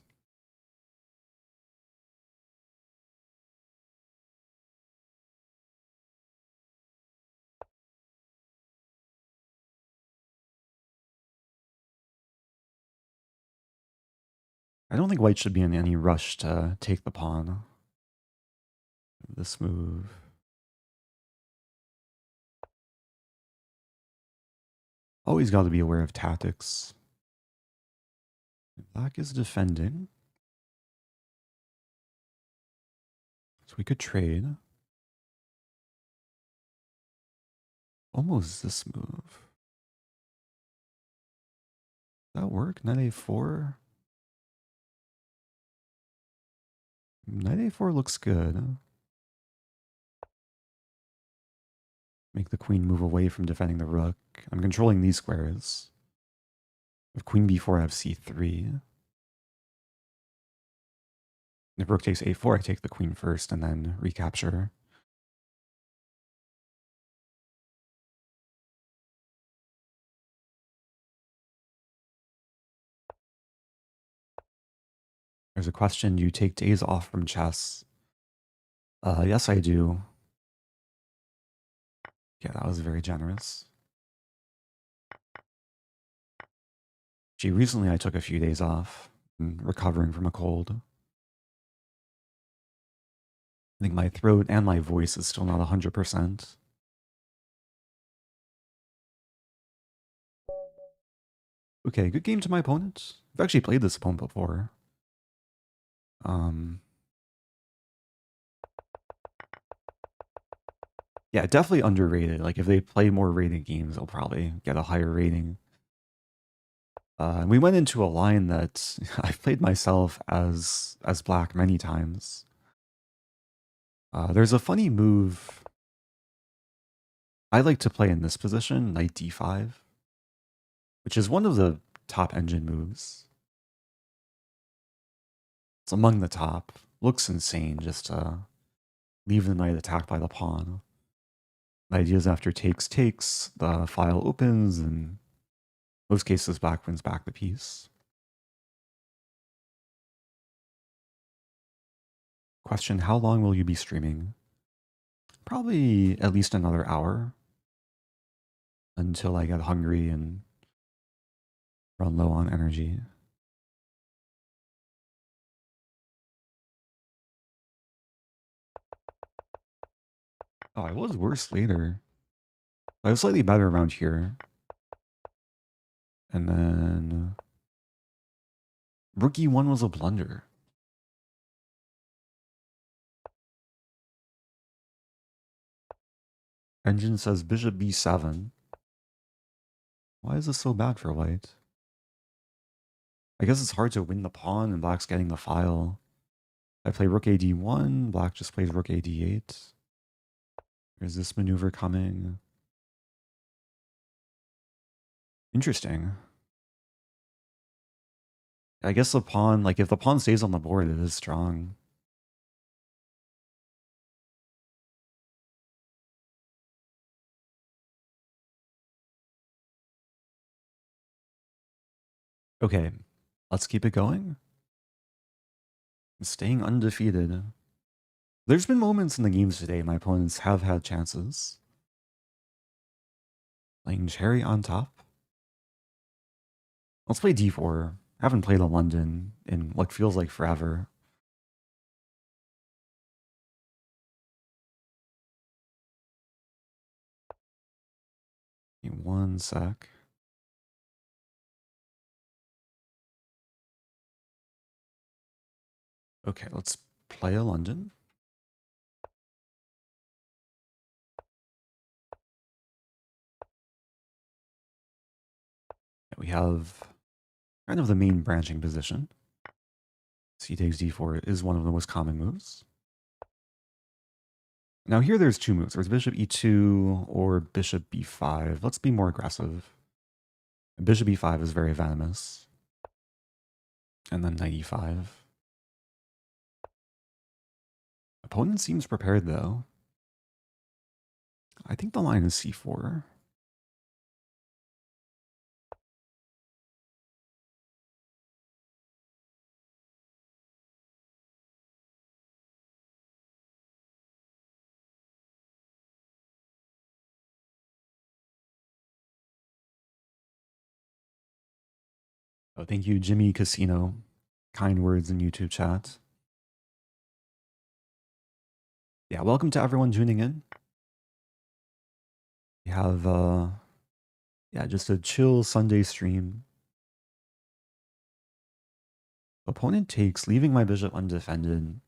I don't think white should be in any rush to take the pawn. This move. Always got to be aware of tactics. Black is defending. So we could trade. Almost this move. Does that work? Knight a4? Knight a4 looks good. Make the queen move away from defending the rook. I'm controlling these squares. If queen b4, I have c3. If rook takes a4, I take the queen first and then recapture. There's a question, do you take days off from chess? Yes, I do. Yeah, that was very generous. Gee, recently I took a few days off, recovering from a cold. I think my throat and my voice is still not 100%. Okay, good game to my opponent. I've actually played this opponent before. Yeah, definitely underrated. Like, if they play more rated games, they'll probably get a higher rating. And we went into a line that I've played myself as black many times. There's a funny move I like to play in this position, knight d5, which is one of the top engine moves. It's among the top. Looks insane just to leave the knight attacked by the pawn. The idea is after takes, the file opens, and in most cases black wins back the piece. Question, how long will you be streaming? Probably at least another hour until I get hungry and run low on energy. Oh, I was worse later. I was slightly better around here. And then rook e1 was a blunder. Engine says bishop b7. Why is this so bad for white? I guess it's hard to win the pawn and black's getting the file. I play rook a d1, black just plays rook a d8. There's this maneuver coming. Interesting. I guess the pawn, like if the pawn stays on the board, it is strong. Okay, let's keep it going. Staying undefeated. There's been moments in the games today my opponents have had chances. Playing cherry on top. Let's play d4. I haven't played a London in what feels like forever. One sec. Okay, let's play a London. We have kind of the main branching position. C takes d4 is one of the most common moves. Now here there's two moves. There's bishop e2 or bishop b5. Let's be more aggressive. Bishop e5 is very venomous. And then knight e5. Opponent seems prepared though. I think the line is c4. Oh, thank you, Jimmy Casino. Kind words in YouTube chat. Yeah, welcome to everyone tuning in. We have, yeah, just a chill Sunday stream. Opponent takes, leaving my bishop undefended.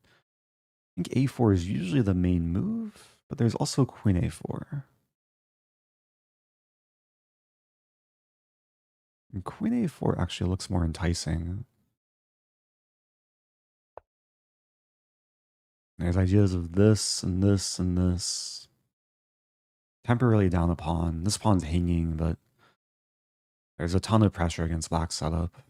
I think a4 is usually the main move, but there's also queen a4. And queen a4 actually looks more enticing. There's ideas of this and this and this. Temporarily down a pawn. This pawn's hanging, but there's a ton of pressure against black's setup.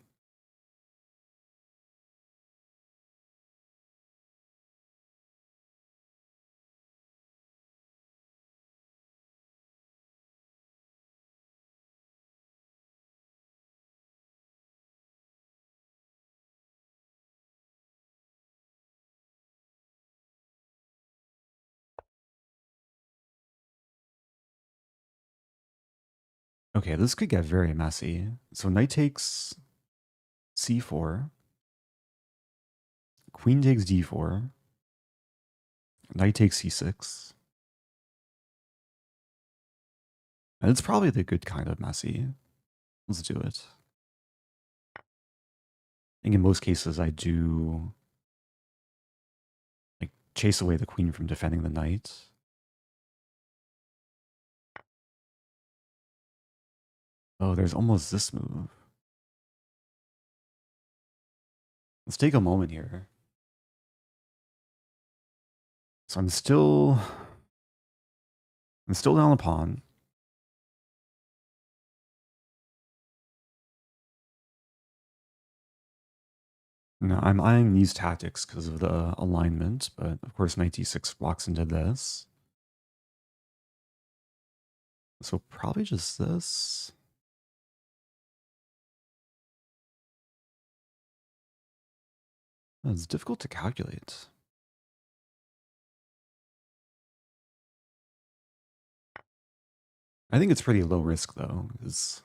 Okay, this could get very messy. So knight takes c4. Queen takes d4. Knight takes c6. And it's probably the good kind of messy. Let's do it. I think in most cases I do like chase away the queen from defending the knight. Oh, there's almost this move. Let's take a moment here. So I'm still down the pawn. Now I'm eyeing these tactics because of the alignment, but of course knight d6 walks into this. So probably just this. It's difficult to calculate. I think it's pretty low risk though, because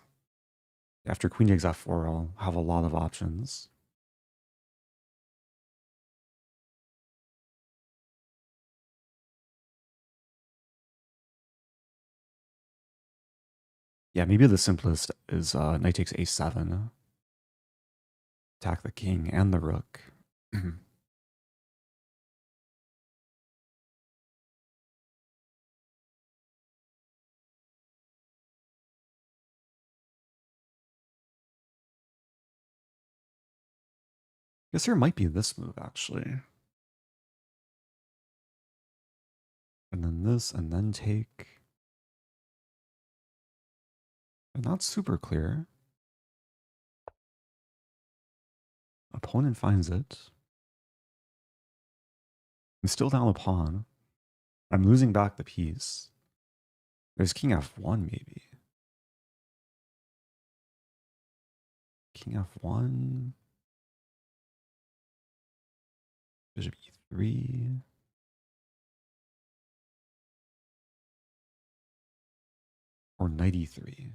after queen takes f4, I'll have a lot of options. Yeah, maybe the simplest is knight takes a7. Attack the king and the rook. Guess there might be this move actually. And then this, and then take. But not super clear. Opponent finds it. I'm still down a pawn. I'm losing back the piece. There's king f1 maybe. King f1. Bishop e3. Or knight e3.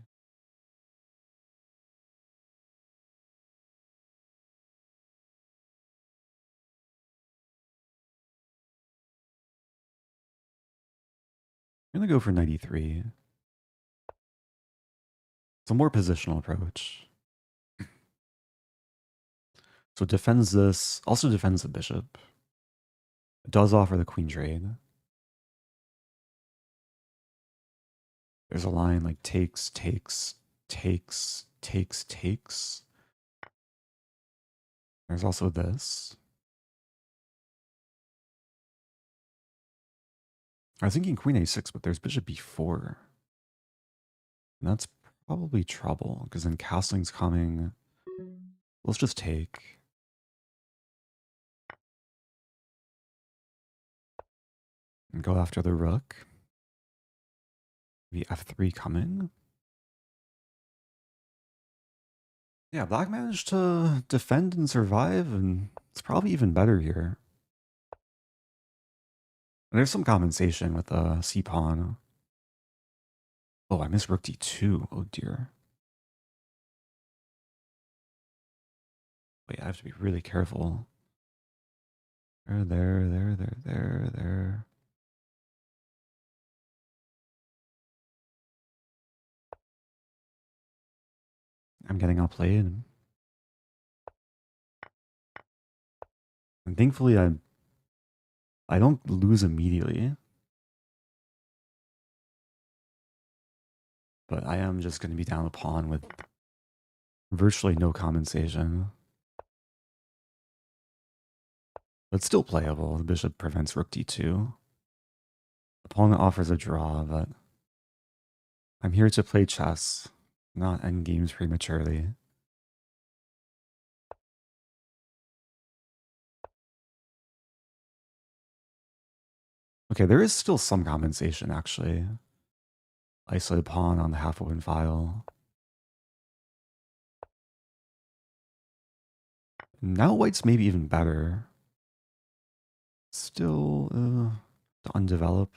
I'm going to go for knight e3. It's a more positional approach. So it defends this, also defends the bishop. It does offer the queen trade. There's a line like takes, takes, takes, takes, takes. There's also this. I was thinking queen a6, but there's bishop b4. And that's probably trouble, because then castling's coming. Let's just take. And go after the rook. Maybe f3 coming. Yeah, black managed to defend and survive, and it's probably even better here. And there's some compensation with the c-pawn. Oh, I missed rook d2. Oh dear. Wait, I have to be really careful. There. I'm getting outplayed. And thankfully, I don't lose immediately. But I am just going to be down a pawn with virtually no compensation. But still playable. The bishop prevents rook d2. Opponent offers a draw, but I'm here to play chess, not end games prematurely. Okay, there is still some compensation, actually. Isolated pawn on the half-open file. Now white's maybe even better. Still to undevelop.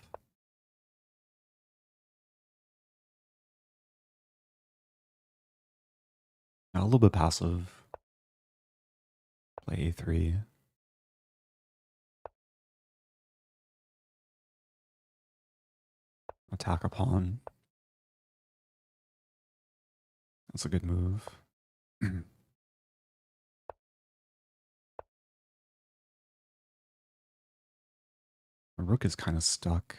Now a little bit passive. Play a3. Attack a pawn. That's a good move. The rook is kind of stuck.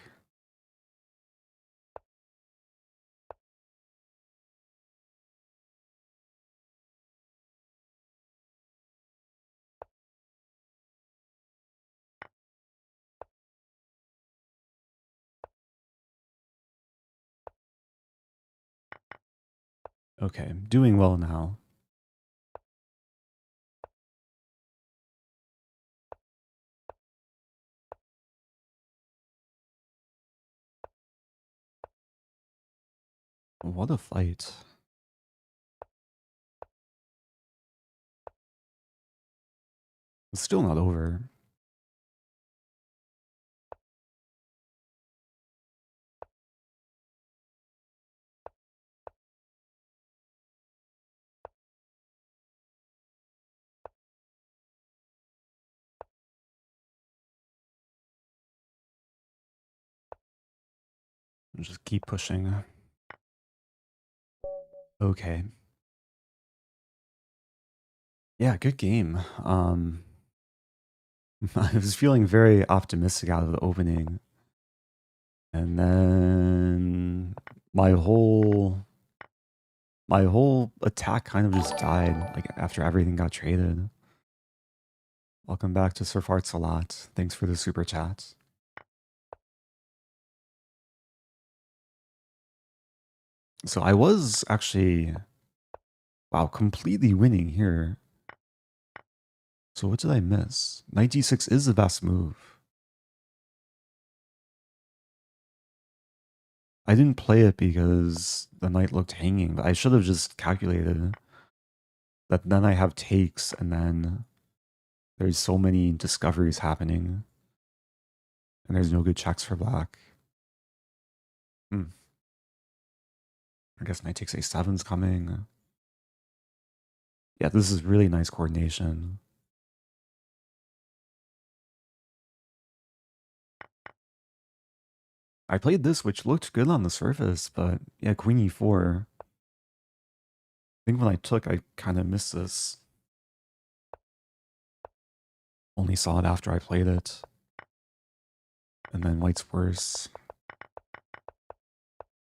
Okay, doing well now. What a fight. It's still not over. Just keep pushing. Okay. Yeah, good game. I was feeling very optimistic out of the opening. And then my whole attack kind of just died, like after everything got traded. Welcome back to Surf Arts a lot. Thanks for the super chat. So I was actually, wow, completely winning here. So what did I miss? Knight d6 is the best move. I didn't play it because the knight looked hanging, but I should have just calculated that then I have takes and then there's so many discoveries happening and there's no good checks for black. I guess knight takes a7's coming. Yeah, this is really nice coordination. I played this, which looked good on the surface, but yeah, queen e4. I think when I took, I kind of missed this. Only saw it after I played it. And then white's worse.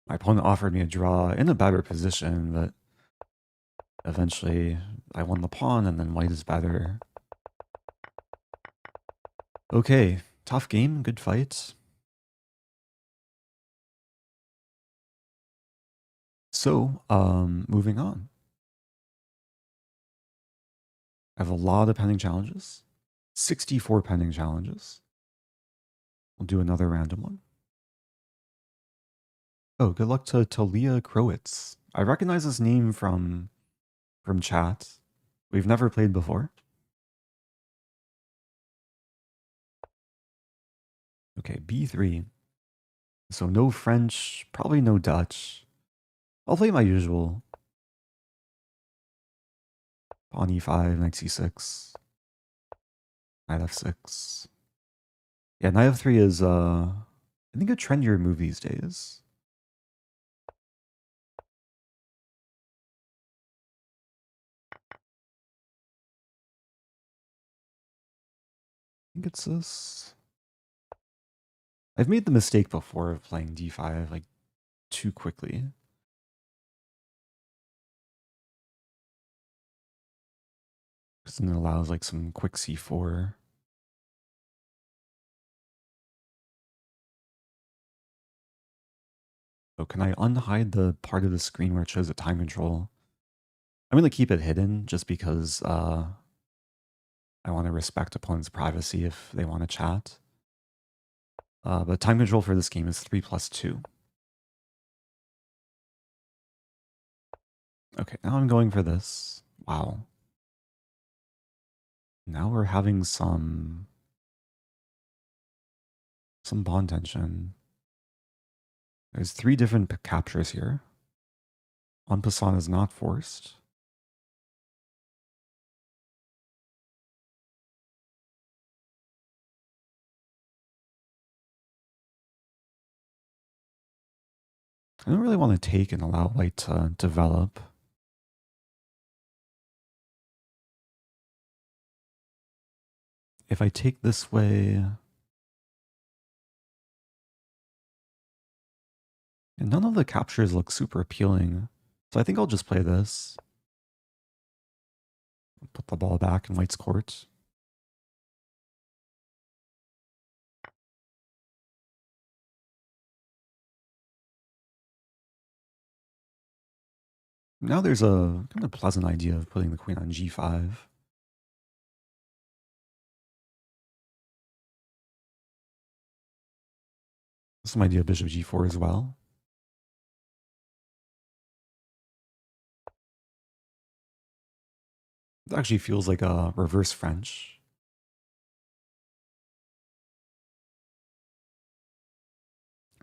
My opponent offered me a draw in a better position, but eventually I won the pawn and then white is better. Okay, tough game, good fight. So, moving on. I have a lot of pending challenges. 64 pending challenges. We'll do another random one. Oh, good luck to TaliyahKrowicz. I recognize this name from chat. We've never played before. Okay, b3. So no French, probably no Dutch. I'll play my usual. Pawn e5, knight c6. Knight f6. Yeah, knight f3 is, I think, a trendier move these days. I think it's this. I've made the mistake before of playing d5, like, too quickly. Because then it allows, like, some quick c4. So can I unhide the part of the screen where it shows the time control? I'm going to keep it hidden just because I want to respect opponent's privacy if they want to chat. But time control for this game is 3+2. Okay, now I'm going for this. Wow. Now we're having some bond tension. There's 3 different captures here. En passant is not forced. I don't really want to take and allow white to develop. If I take this way, and none of the captures look super appealing, so I think I'll just play this. Put the ball back in white's court. Now there's a kind of pleasant idea of putting the queen on g5. Some idea of bishop g4 as well. It actually feels like a reverse French.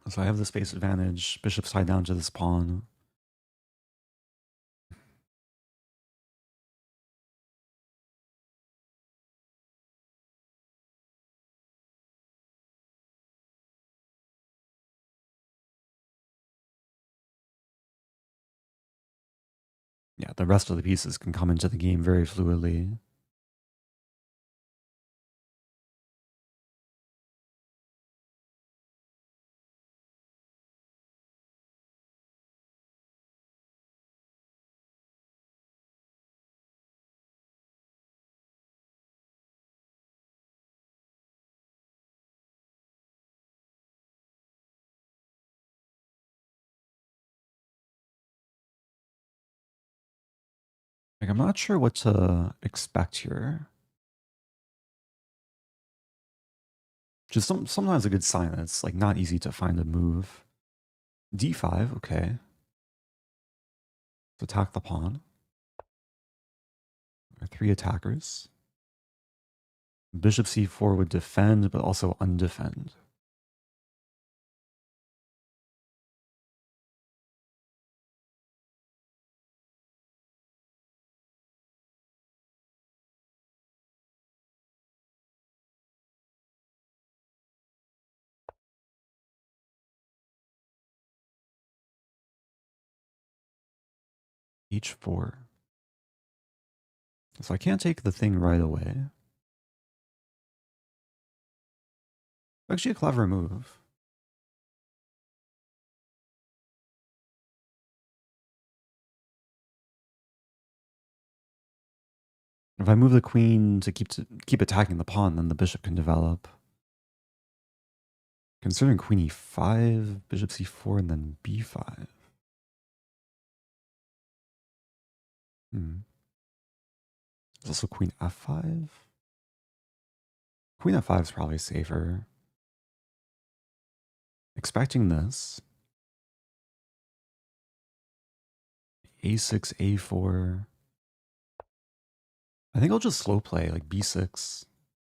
So I have the space advantage, bishop side down to this pawn. Yeah, the rest of the pieces can come into the game very fluidly. Like, I'm not sure what to expect here. Just sometimes a good sign that it's like not easy to find a move. d5, okay. So attack the pawn. There are 3 attackers. Bishop c4 would defend, but also undefend. h4. So I can't take the thing right away. Actually a clever move. If I move the queen to keep attacking the pawn, then the bishop can develop. Considering queen e5, bishop c4, and then b5. There's also queen f5. Queen f5 is probably safer. Expecting this. a6, a4. I think I'll just slow play, like b6.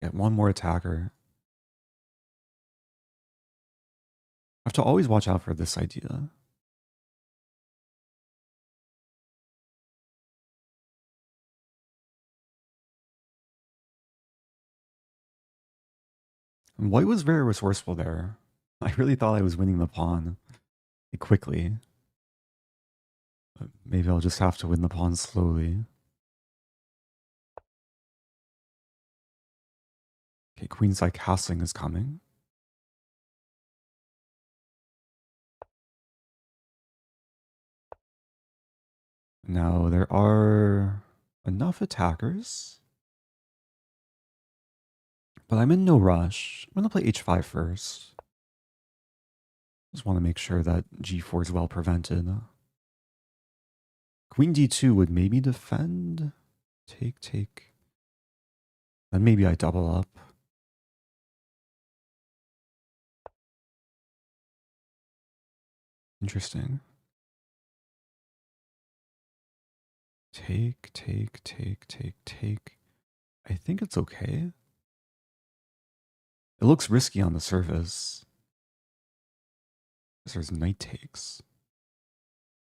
Get one more attacker. I have to always watch out for this idea. And white was very resourceful there. I really thought I was winning the pawn quickly. But maybe I'll just have to win the pawn slowly. Okay, queenside castling is coming. Now there are enough attackers, but I'm in no rush. I'm gonna play h5 first. Just want to make sure that g4 is well prevented. Queen d2 would maybe defend. Take, take. Then maybe I double up. Interesting. Take, take, take, take, take. I think it's okay. It looks risky on the surface. There's knight takes.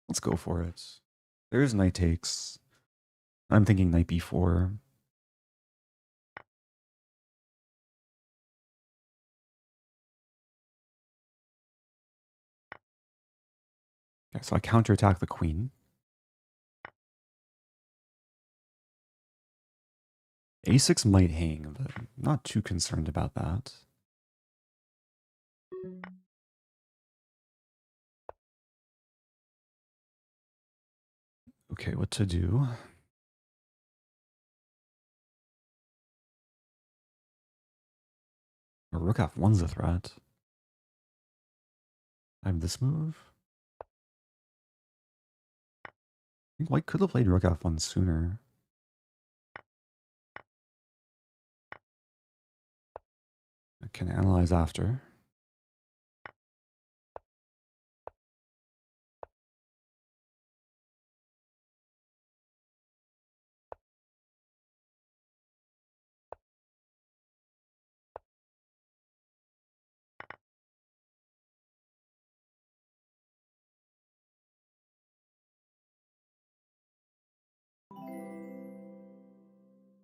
Let's go for it. There's knight takes. I'm thinking knight b4. Okay, so I counterattack the queen. a6 might hang, but I'm not too concerned about that. Okay, what to do? Rook f1's a threat. I have this move. think white could have played rook f1 sooner. I can analyze after.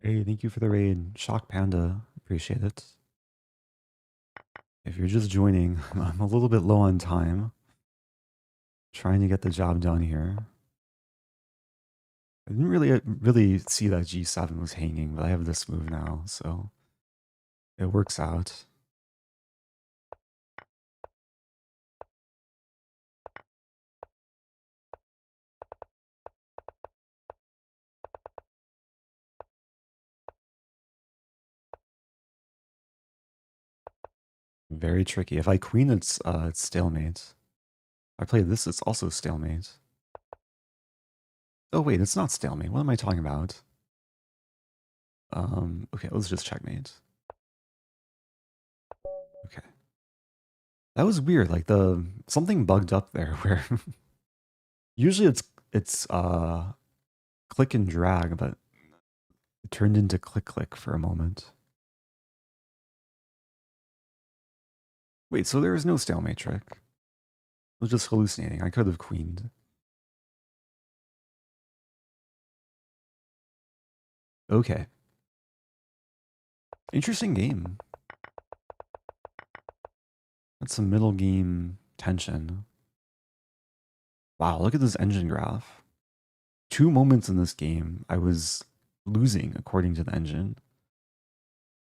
Hey, thank you for the raid. Shock Panda. Appreciate it. If you're just joining, I'm a little bit low on time. Trying to get the job done here. I didn't really see that g7 was hanging, but I have this move now, so it works out. Very tricky. If I queen, it's stalemate. I play this, it's also stalemate. Oh wait, it's not stalemate. What am I talking about? Okay, let's just checkmate. Okay. That was weird. Like something bugged up there where usually it's click and drag, but it turned into click for a moment. Wait, so there was no stalemate trick. I was just hallucinating. I could have queened. Okay. Interesting game. That's some middle game tension. Wow, look at this engine graph. 2 moments in this game, I was losing according to the engine.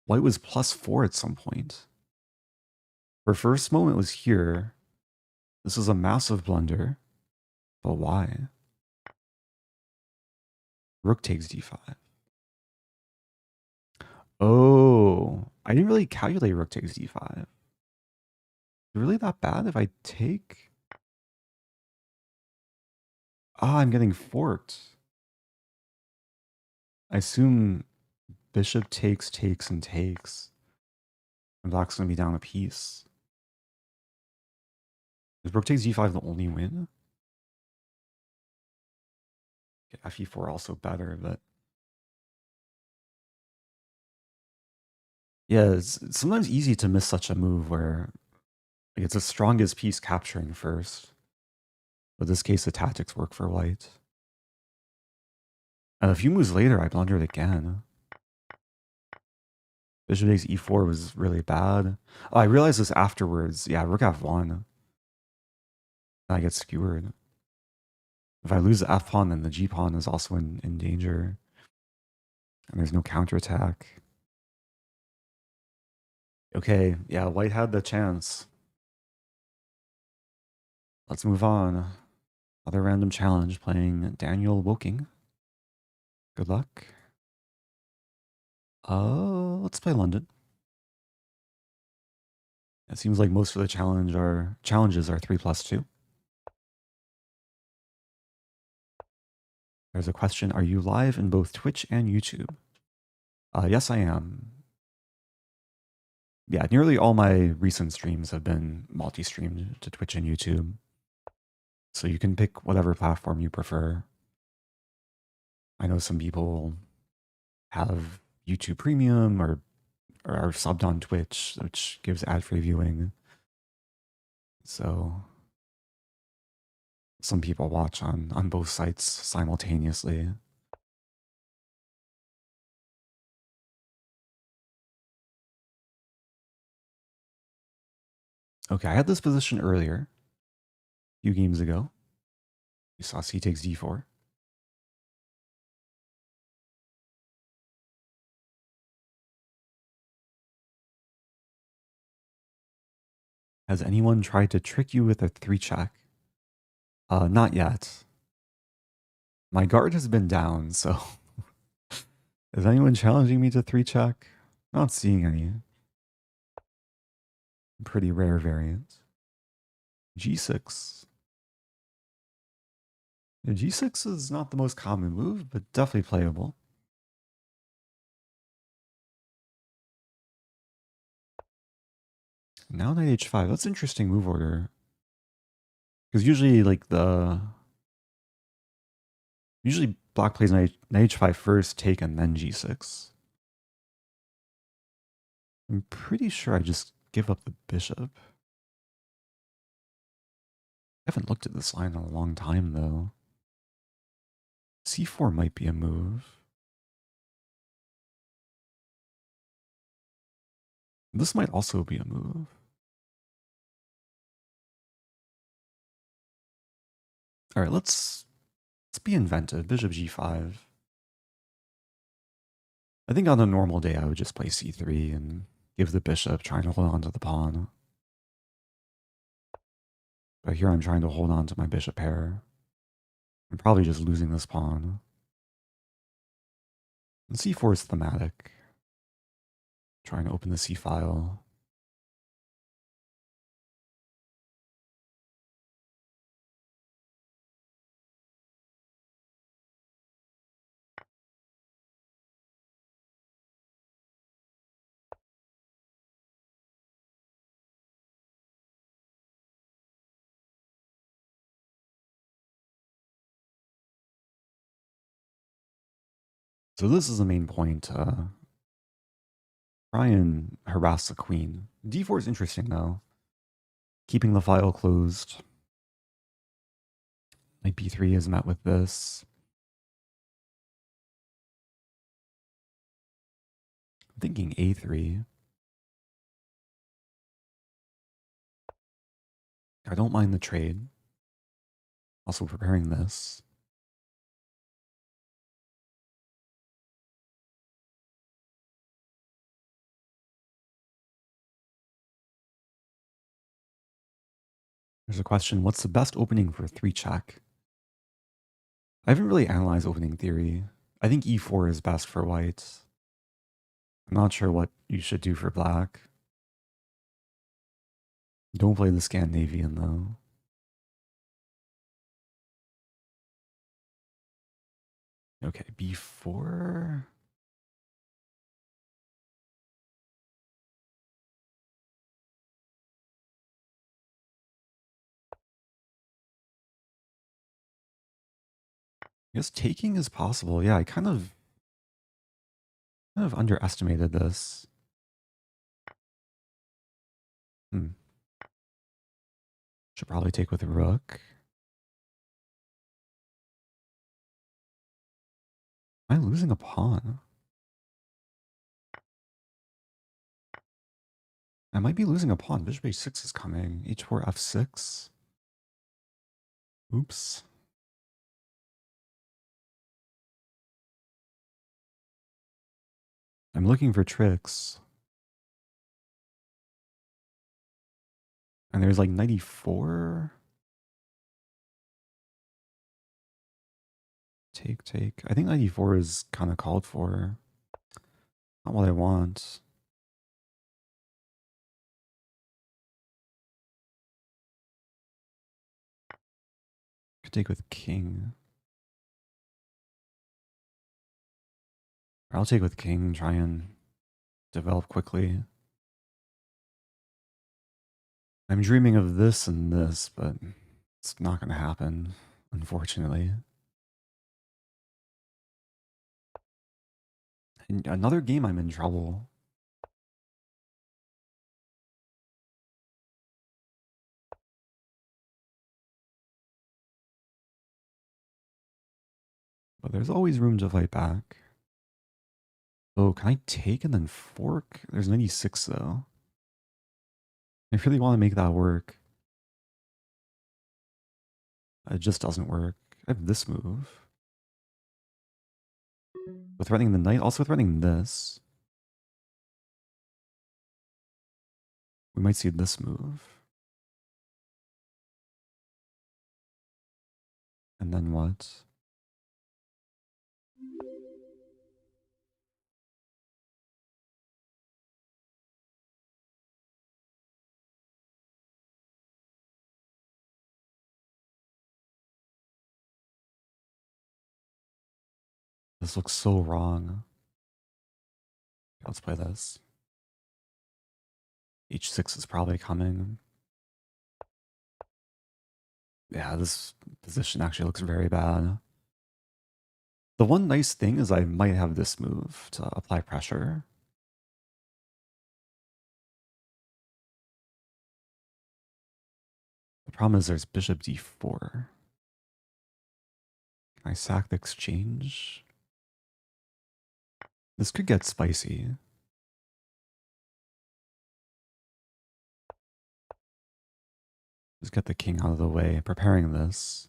White was +4 at some point. Her first moment was here. This is a massive blunder. But why? Rook takes d5. Oh, I didn't really calculate rook takes d5. Is it really that bad if I take? Ah, I'm getting forked. I assume bishop takes, and takes. And black's going to be down a piece. Is rook takes d5 the only win? Okay, fe4 also better, but yeah, it's sometimes easy to miss such a move where like, it's the strongest piece capturing first. But in this case, the tactics work for white. And a few moves later, I blundered again. Bishop takes e4 was really bad. Oh, I realized this afterwards. Yeah, rook f1. I get skewered. If I lose the f pawn, then the g pawn is also in danger. And there's no counterattack. Okay, yeah, white had the chance. Let's move on. Other random challenge playing Daniel Woking. Good luck. Let's play London. It seems like most of the challenges are 3+2. There's a question, are you live in both Twitch and YouTube? Yes, I am. Yeah, nearly all my recent streams have been multi-streamed to Twitch and YouTube. So you can pick whatever platform you prefer. I know some people have YouTube Premium or are subbed on Twitch, which gives ad-free viewing. So some people watch on both sites simultaneously. Okay, I had this position earlier, a few games ago. You saw c takes d4. Has anyone tried to trick you with a 3-check? Not yet. My guard has been down, so is anyone challenging me to 3-check? Not seeing any. Pretty rare variant. G6. G6 is not the most common move, but definitely playable. Now knight h5. That's an interesting move order. Because usually, usually black plays knight h5 first, take, and then g6. I'm pretty sure I just give up the bishop. I haven't looked at this line in a long time, though. c4 might be a move. This might also be a move. All right, let's be inventive. Bishop g5. I think on a normal day, I would just play c3 and give the bishop, trying to hold on to the pawn. But here I'm trying to hold on to my bishop pair. I'm probably just losing this pawn. And c4 is thematic. Trying to open the c file. So this is the main point. Try and harass the queen. d4 is interesting, though. Keeping the file closed. Knight b3 is met with this. I'm thinking a3. I don't mind the trade. Also preparing this. There's a question, what's the best opening for 3-check? I haven't really analyzed opening theory. I think e4 is best for white. I'm not sure what you should do for black. Don't play the Scandinavian, though. Okay, b4. I guess taking is possible. Yeah, I kind of underestimated this. Should probably take with a rook. Am I losing a pawn? I might be losing a pawn. Bishop h6 is coming. h4, f6. Oops. I'm looking for tricks. And there's like 94. Take. I think 94 is kind of called for. Not what I want. Could take with king. Or I'll take with king, try and develop quickly. I'm dreaming of this and this, but it's not going to happen, unfortunately. In another game, I'm in trouble. But there's always room to fight back. Oh, can I take and then fork? There's 96 though. I really want to make that work. It just doesn't work. I have this move. With threatening the knight, also threatening this. We might see this move. And then what? this looks so wrong. Let's play this. H6 is probably coming. Yeah, this position actually looks very bad. The one nice thing is I might have this move to apply pressure. The problem is there's bishop d4. Can I sack the exchange? This could get spicy. Just get the king out of the way, preparing this.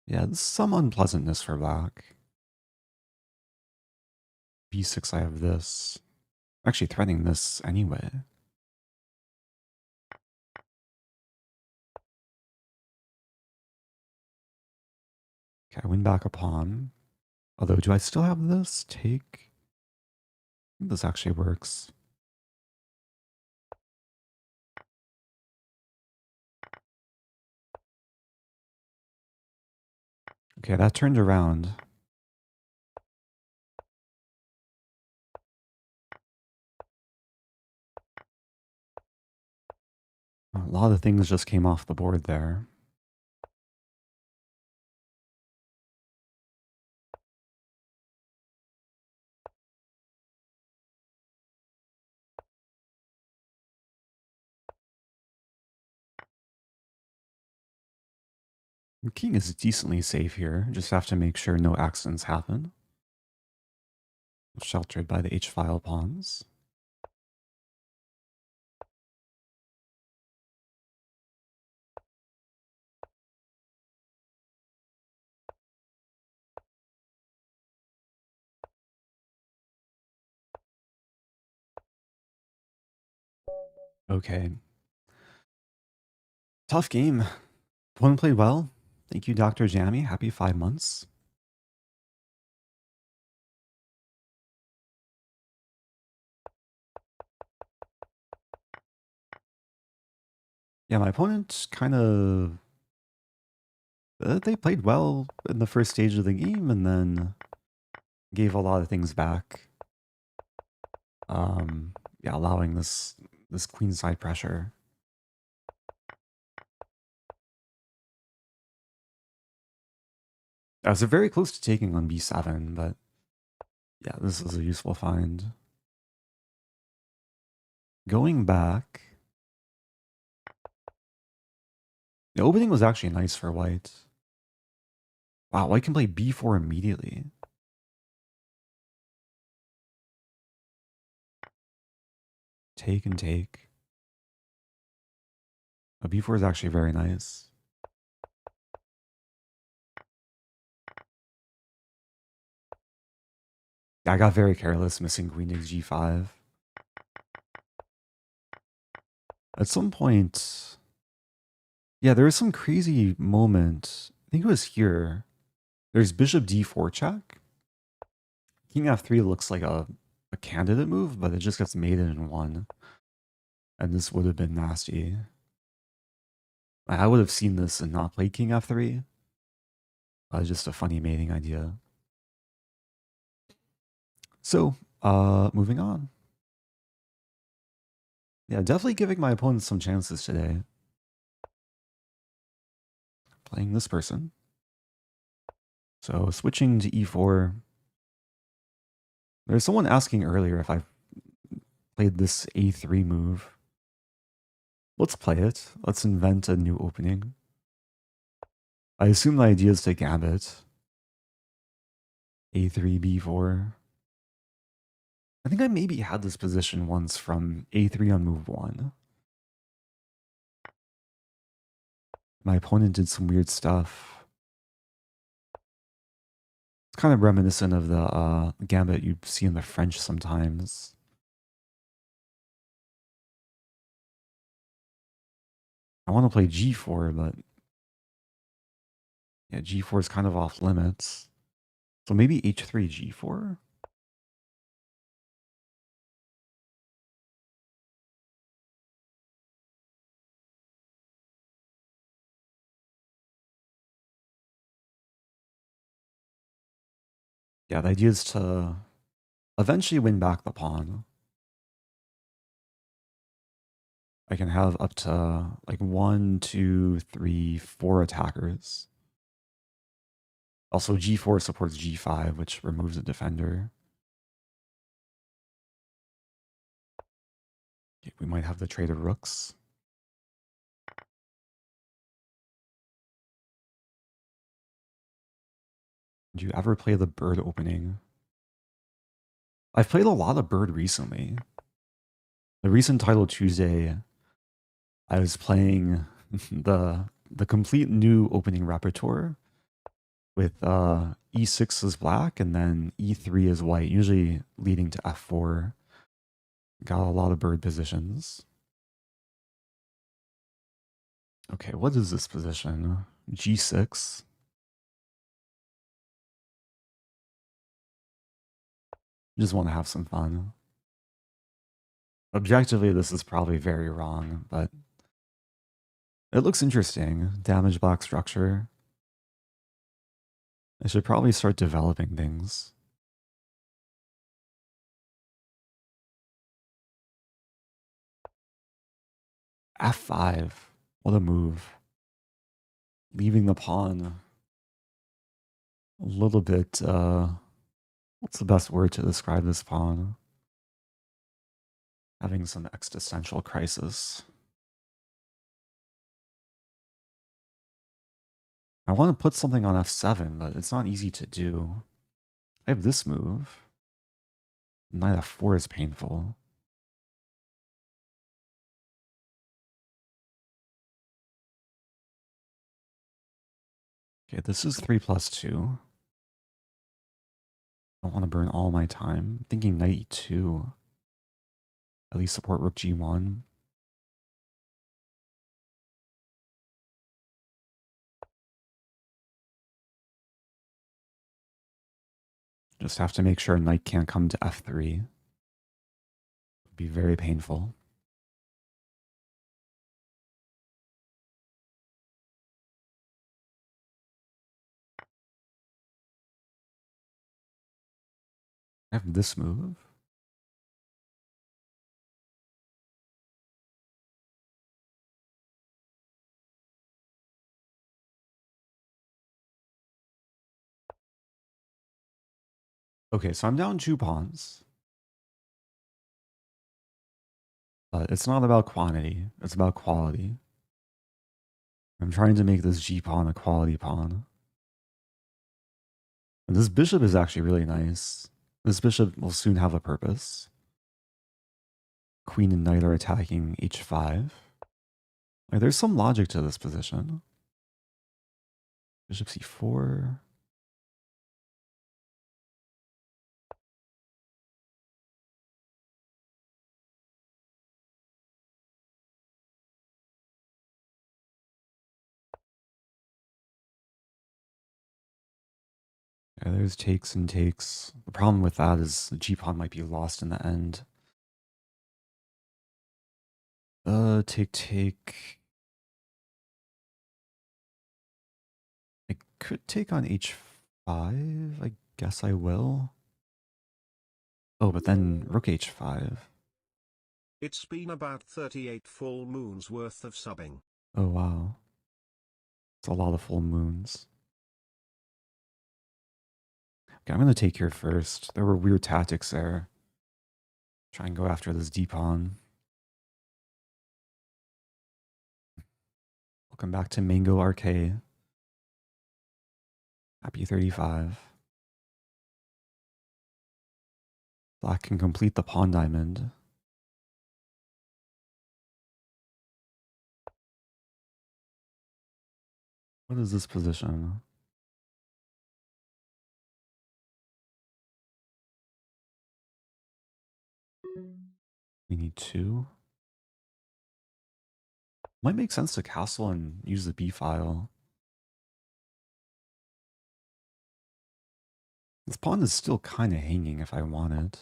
Yeah, there's some unpleasantness for black. b6, I have this. I'm actually threatening this anyway. Okay, I win back a pawn. Although, do I still have this? Take? I think this actually works. Okay, that turned around. A lot of things just came off the board there. The king is decently safe here. Just have to make sure no accidents happen. Sheltered by the h-file pawns. Okay. Tough game. One played well. Thank you, Dr. Jammy. Happy 5 months. Yeah, my opponent kind of... they played well in the first stage of the game and then gave a lot of things back. Yeah, allowing this queenside pressure. I was very close to taking on b7, but yeah, this is a useful find. Going back, the opening was actually nice for white. Wow, white can play b4 immediately. Take and take. A b4 is actually very nice. I got very careless missing queen takes g5. At some point, yeah, there was some crazy moment. I think it was here. There's bishop d4 check. King f3 looks like a candidate move, but it just gets mated in one. And this would have been nasty. I would have seen this and not played king f3. Just a funny mating idea. So, moving on. Yeah, definitely giving my opponents some chances today. Playing this person. So switching to e4. There's someone asking earlier if I played this a3 move. Let's play it. Let's invent a new opening. I assume the idea is to gambit. a3, b4. I think I maybe had this position once from a3 on move 1. My opponent did some weird stuff. It's kind of reminiscent of the gambit you see in the French sometimes. I want to play g4, but yeah, g4 is kind of off limits. So maybe h3, g4? Yeah, the idea is to eventually win back the pawn. I can have up to like 1, 2, 3, 4 attackers. Also, g4 supports g5, which removes a defender. Okay, we might have the trade of rooks. Do you ever play the bird opening? I've played a lot of bird recently. The recent title Tuesday, I was playing the complete new opening repertoire with e6 is black and then e3 is white, usually leading to f4. Got a lot of bird positions. Okay, what is this position? g6. Just want to have some fun. Objectively, this is probably very wrong, but it looks interesting. Damage black structure. I should probably start developing things. f5. What a move. Leaving the pawn a little bit, what's the best word to describe this pawn? Having some existential crisis. I want to put something on f7, but it's not easy to do. I have this move. Knight f4 is painful. Okay, this is 3+2. I don't want to burn all my time. I'm thinking knight e2. At least support rook g1. Just have to make sure knight can't come to f3. Would be very painful. I have this move. Okay, so I'm down 2 pawns. But it's not about quantity, it's about quality. I'm trying to make this g-pawn a quality pawn. And this bishop is actually really nice. This bishop will soon have a purpose. Queen and knight are attacking h5. Like, there's some logic to this position. Bishop c4. Yeah, there's takes and takes. The problem with that is the g-pawn might be lost in the end. Take. I could take on h5. I guess I will. Oh, but then rook h5. It's been about 38 full moons worth of subbing. Oh, wow. It's a lot of full moons. Okay, I'm going to take here first. There were weird tactics there. Try and go after this d-pawn. Welcome back to Mango Arcade. Happy 35. Black can complete the pawn diamond. What is this position? We need 2. Might make sense to castle and use the b file. This pawn is still kind of hanging if I want it.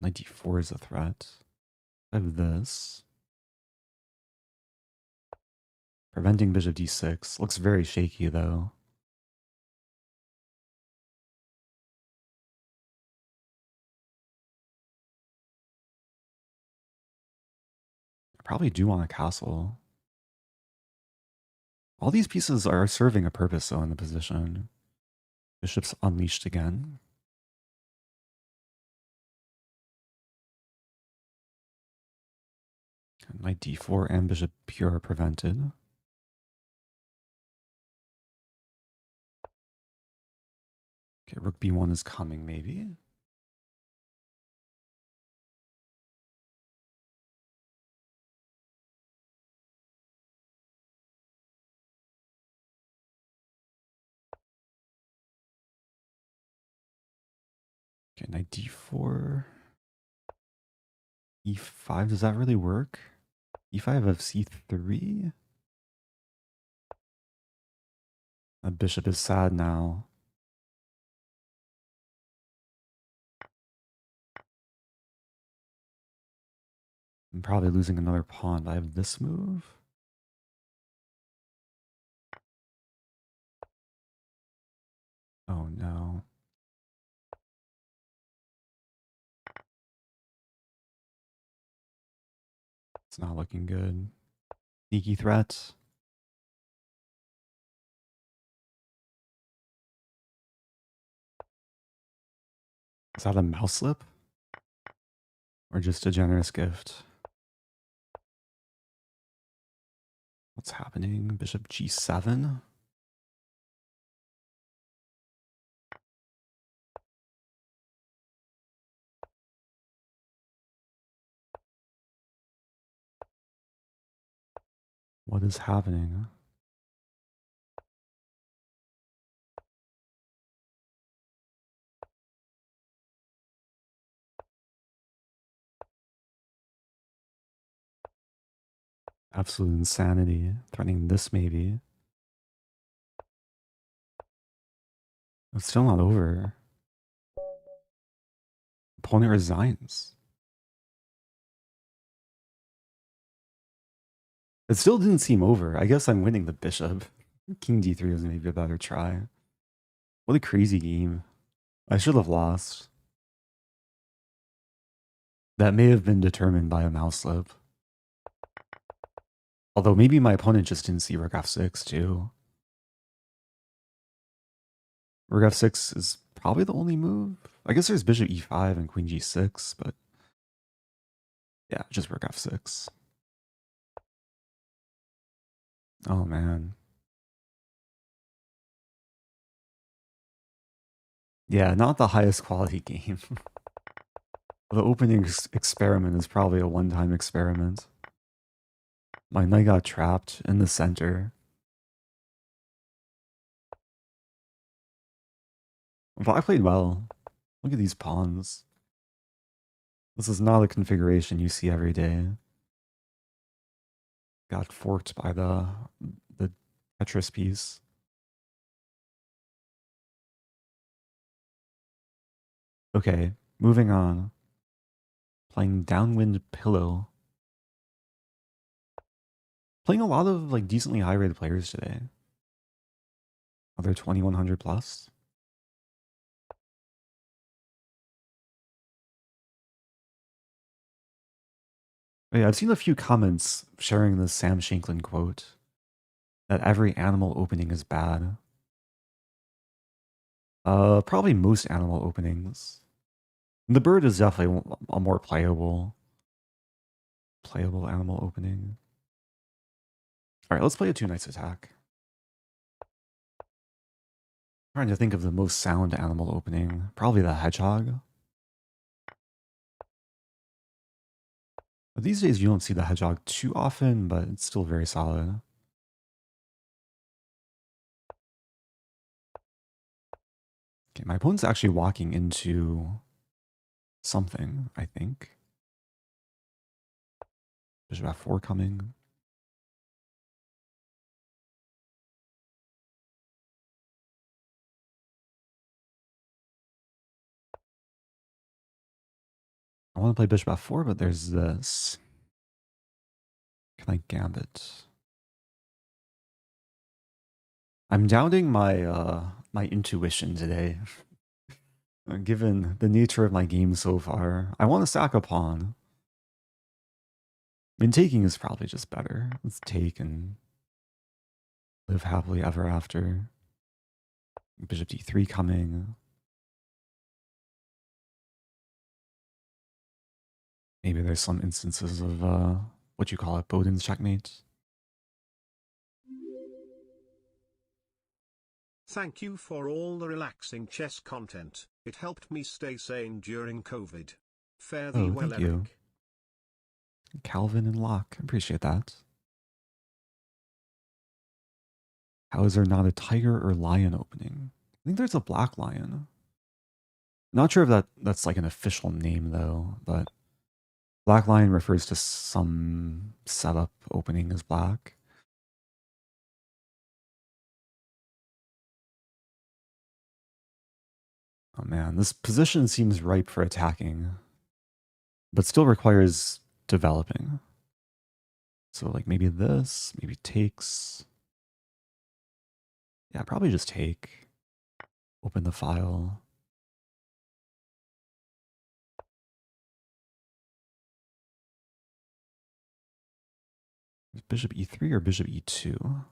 Knight d4 is a threat. I have this. Preventing bishop d6. Looks very shaky though. I probably do want a castle. All these pieces are serving a purpose, though, in the position. Bishop's unleashed again. Knight d4 and bishop pure are prevented. Okay, rook b1 is coming, maybe. Okay, knight d4. e5, does that really work? e5 of c3? The bishop is sad now. I'm probably losing another pawn, but I have this move. Oh no. It's not looking good. Sneaky threat. Is that a mouse slip? Or just a generous gift? What's happening? Bishop g7? What is happening? Absolute insanity. Threatening this, maybe. It's still not over. Opponent resigns. It still didn't seem over. I guess I'm winning the bishop. King d3 was maybe a better try. What a crazy game. I should have lost. That may have been determined by a mouse slip. Although maybe my opponent just didn't see rook f6 too. Rook f6 is probably the only move. I guess there's bishop e5 and queen g6, but yeah, just rook f6. Oh man. Yeah, not the highest quality game. The opening experiment is probably a one-time experiment. My knight got trapped in the center. But I played well. Look at these pawns. This is not a configuration you see every day. Got forked by the Tetris piece. Okay, moving on. Playing DownwindPillo. Playing a lot of like decently high-rated players today. Other 2100 plus. Yeah, I've seen a few comments sharing the Sam Shanklin quote that every animal opening is bad. Probably most animal openings. The bird is definitely a more playable animal opening. All right, let's play a two knights attack. Trying to think of the most sound animal opening. Probably the hedgehog. But these days you don't see the hedgehog too often, but it's still very solid. Okay, my opponent's actually walking into something, I think. Bishop f4 coming. I want to play bishop f4, but there's this. Can I gambit? I'm doubting my my intuition today. Given the nature of my game so far, I want to sack a pawn. mean, taking is probably just better. Let's take and live happily ever after. Bishop d3 coming. Maybe there's some instances of what you call it, Boden's checkmate. Thank you for all the relaxing chess content. It helped me stay sane during COVID. Fare thee well, Thank you. Eric. Calvin and Locke, I appreciate that. How is there not a tiger or lion opening? I think there's a black lion. Not sure if that's like an official name though, but black lion refers to some setup opening as black. Oh man, this position seems ripe for attacking, but still requires developing. So like maybe this, maybe takes. Yeah, probably just take. Open the file. Bishop e3 or bishop e2?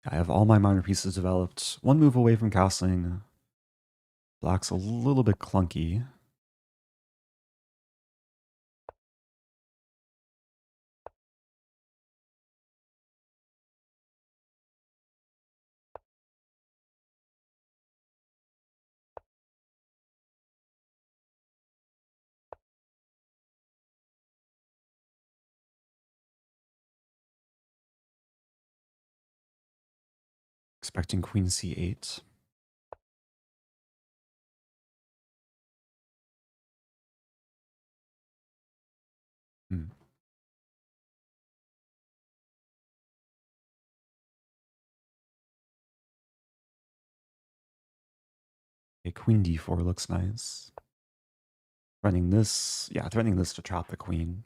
I have all my minor pieces developed. One move away from castling. Black's a little bit clunky. Expecting queen c8. Hmm. Okay, queen d4 looks nice. Threatening this, yeah, threatening this to trap the queen.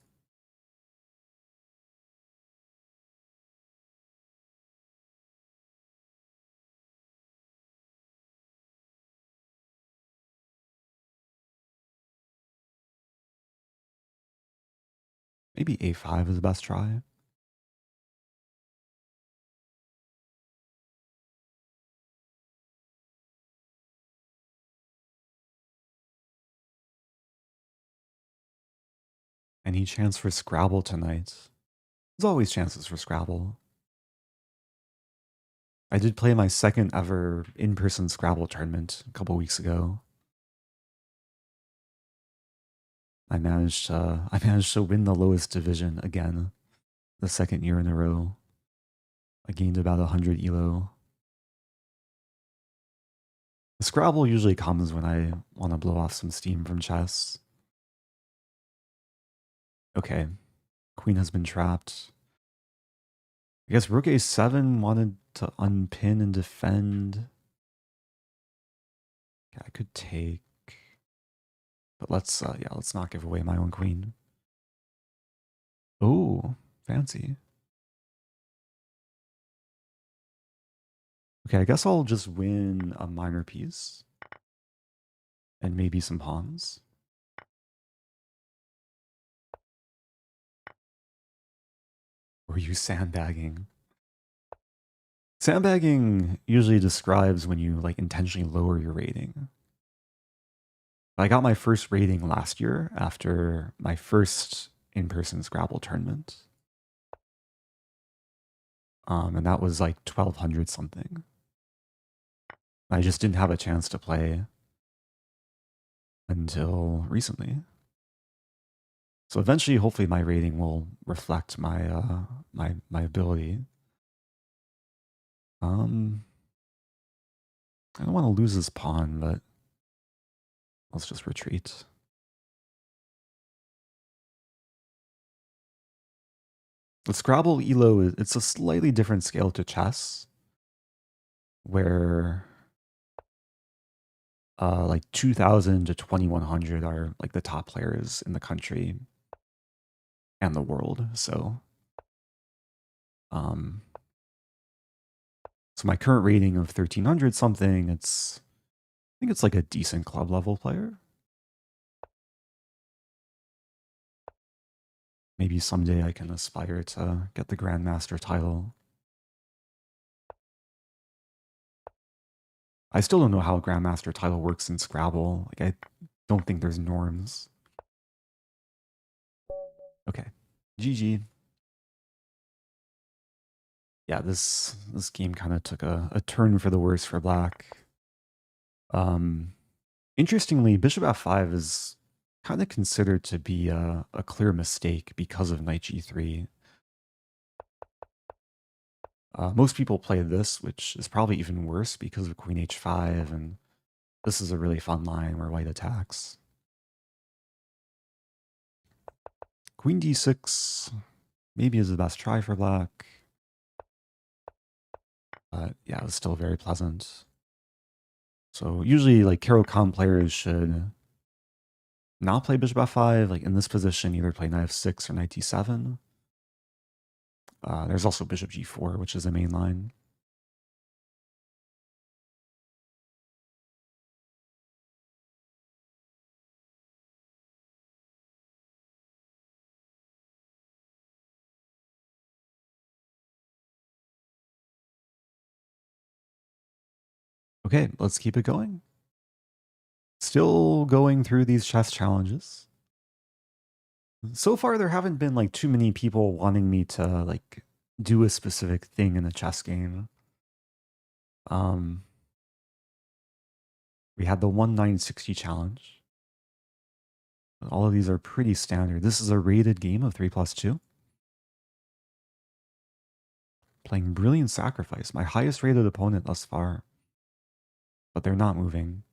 Maybe a5 is the best try. Any chance for Scrabble tonight? There's always chances for Scrabble. I did play my second ever in-person Scrabble tournament a couple weeks ago. I managed to win the lowest division again, the second year in a row. I gained about 100 elo. The Scrabble usually comes when I want to blow off some steam from chess. Okay, queen has been trapped. I guess rook a7 wanted to unpin and defend. Yeah, I could take, but let's not give away my own queen. Oh, fancy. Okay, I guess I'll just win a minor piece and maybe some pawns. Or you sandbagging? Sandbagging usually describes when you like intentionally lower your rating. I got my first rating last year after my first in-person Scrabble tournament. And that was like 1200 something. I just didn't have a chance to play until recently. So eventually, hopefully my rating will reflect my my ability. I don't want to lose this pawn, but let's just retreat. The Scrabble ELO, it's a slightly different scale to chess, where like 2000 to 2100 are like the top players in the country and the world. So my current rating of 1300 something, it's think it's like a decent club level player. Maybe someday I can aspire to get the Grandmaster title. I still don't know how a Grandmaster title works in Scrabble. Like, I don't think there's norms. Okay. GG. Yeah, this game kind of took a turn for the worse for black. Interestingly, bishop f5 is kind of considered to be a clear mistake because of knight g3. Most people play this, which is probably even worse because of queen h5, and this is a really fun line where white attacks. Queen d6 maybe is the best try for black. But yeah, it's still very pleasant. So usually, like, Caro-Kann players should not play bishop f5. Like, in this position, either play knight f6 or knight d7. There's also bishop g4, which is a main line. Okay, let's keep it going. Still going through these chess challenges. So far, there haven't been like too many people wanting me to like do a specific thing in a chess game. We had the 1960 challenge. All of these are pretty standard. This is a rated game of 3+2. Playing Brilliant Sacrifice, my highest rated opponent thus far. But they're not moving.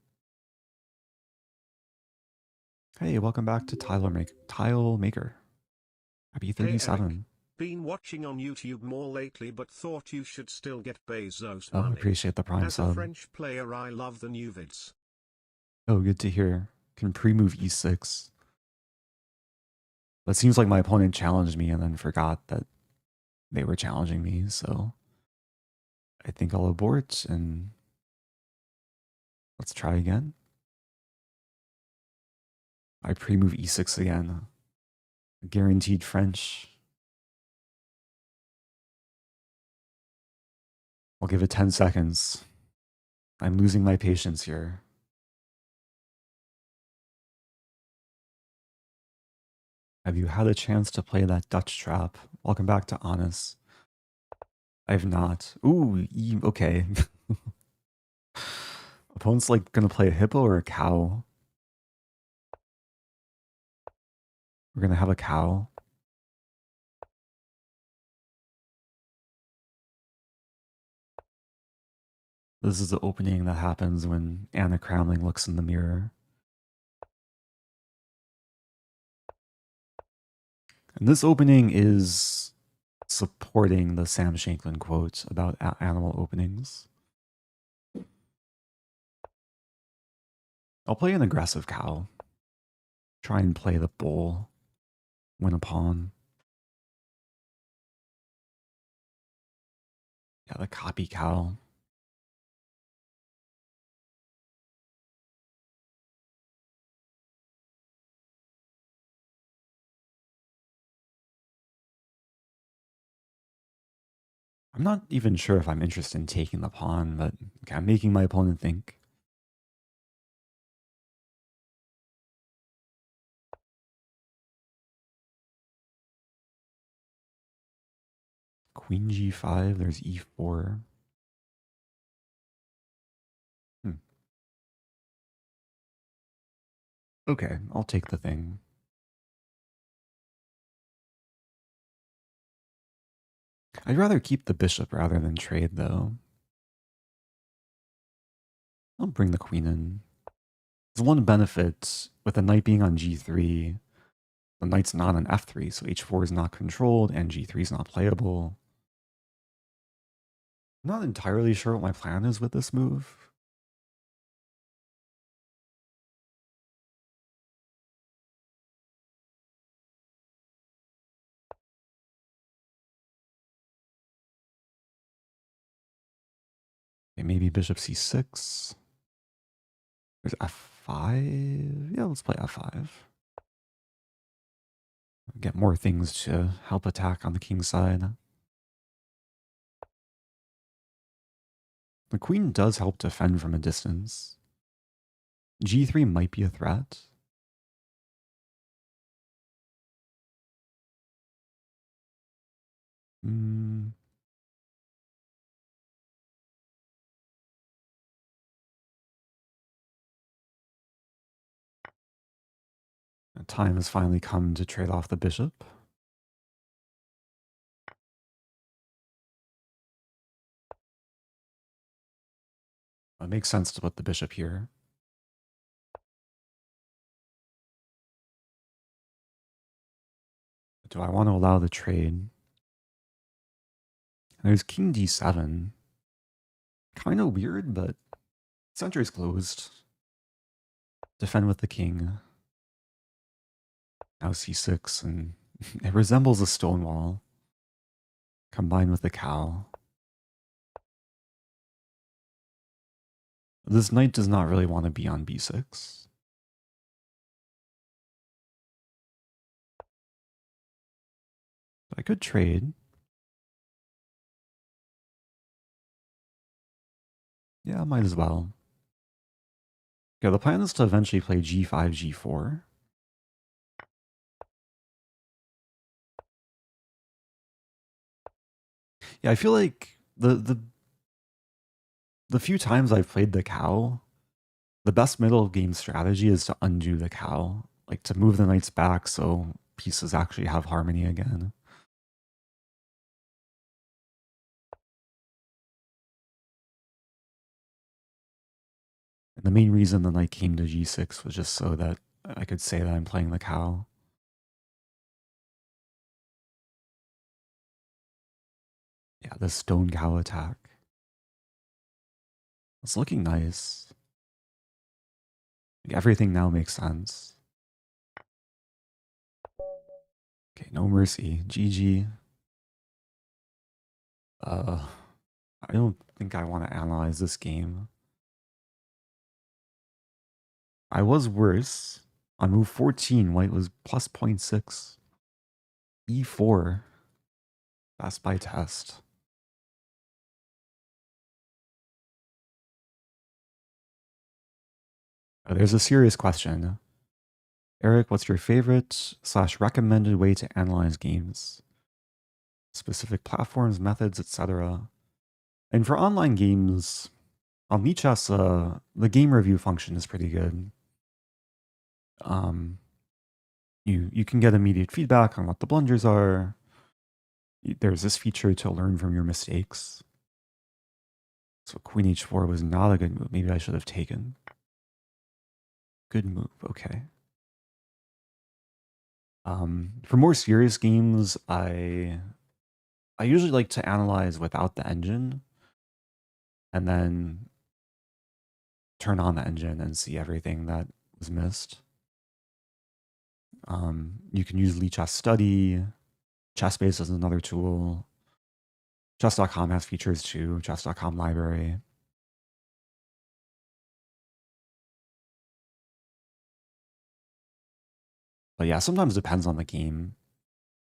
Hey, welcome back to Tile Maker. Happy 37. Hey, been watching on YouTube more lately but thought you should still get Bezos Oh, money. appreciate the Prime As sub. a French player I love the new vids. Oh, good to hear. Can pre-move e6. That seems like my opponent challenged me and then forgot that they were challenging me, so I think I'll abort and let's try again. I pre-move e6 again. Guaranteed French. I'll give it 10 seconds. I'm losing my patience here. Have you had a chance to play that Dutch trap? Welcome back to Honest. I have not. Ooh, okay. Opponent's like gonna play a hippo or a cow. We're gonna have a cow. This is the opening that happens when Anna Cramling looks in the mirror. And this opening is supporting the Sam Shanklin quote about animal openings. I'll play an aggressive cow. Try and play the bull. Win a pawn. Yeah, the copy cow. I'm not even sure if I'm interested in taking the pawn, but okay, I'm making my opponent think. Queen g5, there's e4. Okay, I'll take the thing. I'd rather keep the bishop rather than trade, though. I'll bring the queen in. There's one benefit with the knight being on g3. The knight's not on f3, so h4 is not controlled and g3 is not playable. I'm not entirely sure what my plan is with this move. Okay, maybe bishop c6. There's f5. Yeah, let's play f5. Get more things to help attack on the king side. The queen does help defend from a distance. g3 might be a threat. Time has finally come to trade off the bishop. It makes sense to put the bishop here. Do I want to allow the trade? There's king d7. Kind of weird, but center is closed. Defend with the king. Now c6, and it resembles a Stonewall combined with the cow. This knight does not really want to be on b6. I could trade. Yeah, might as well. Okay, the plan is to eventually play g5, g4. Yeah, I feel like the few times I've played the cow, the best middle game strategy is to undo the cow, like to move the knights back so pieces actually have harmony again. And the main reason the knight came to g6 was just so that I could say that I'm playing the cow. Yeah, the stone cow attack. It's looking nice. Like everything now makes sense. Okay, no mercy. GG. I don't think I want to analyze this game. I was worse. On move 14, white was plus 0.6. E4. Fast by test. There's a serious question. Eric, what's your favorite / recommended way to analyze games? Specific platforms, methods, etc. And for online games, on Lichess, the game review function is pretty good. You can get immediate feedback on what the blunders are. There's this feature to learn from your mistakes. So queen h4 was not a good move. Maybe I should have taken. Good move, okay. For more serious games, I usually like to analyze without the engine and then turn on the engine and see everything that was missed. You can use Lichess Study. ChessBase is another tool. Chess.com has features too. Chess.com library. But yeah, sometimes it depends on the game.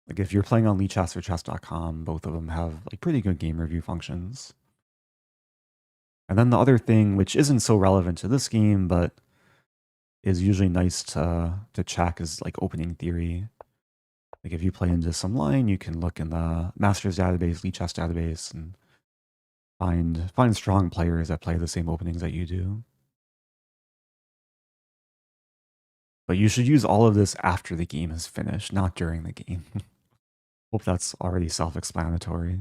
Like if you're playing on Lichess or Chess.com, both of them have like pretty good game review functions. And then the other thing, which isn't so relevant to this game, but is usually nice to check, is like opening theory. Like if you play into some line, you can look in the Masters database, Lichess database, and find strong players that play the same openings that you do. But you should use all of this after the game is finished, not during the game. Hope that's already self-explanatory.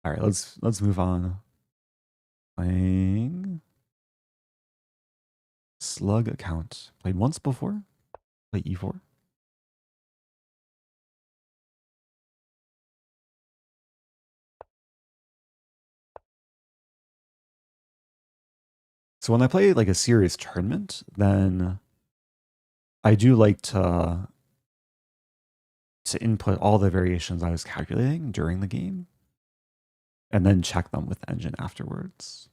All right, let's move on. Playing slugaccount. Played once before. Play e4. So when I play like a serious tournament, then I do like to input all the variations I was calculating during the game and then check them with the engine afterwards.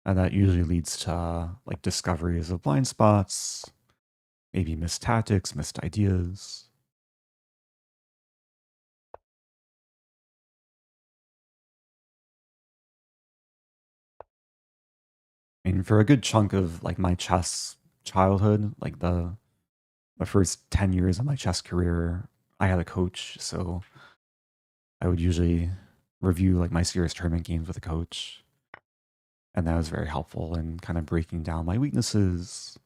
And that usually leads to like discoveries of blind spots, maybe missed tactics, missed ideas. And for a good chunk of like my chess childhood, like the first 10 years of my chess career, I had a coach. So I would usually review like my serious tournament games with a coach. And that was very helpful in kind of breaking down my weaknesses,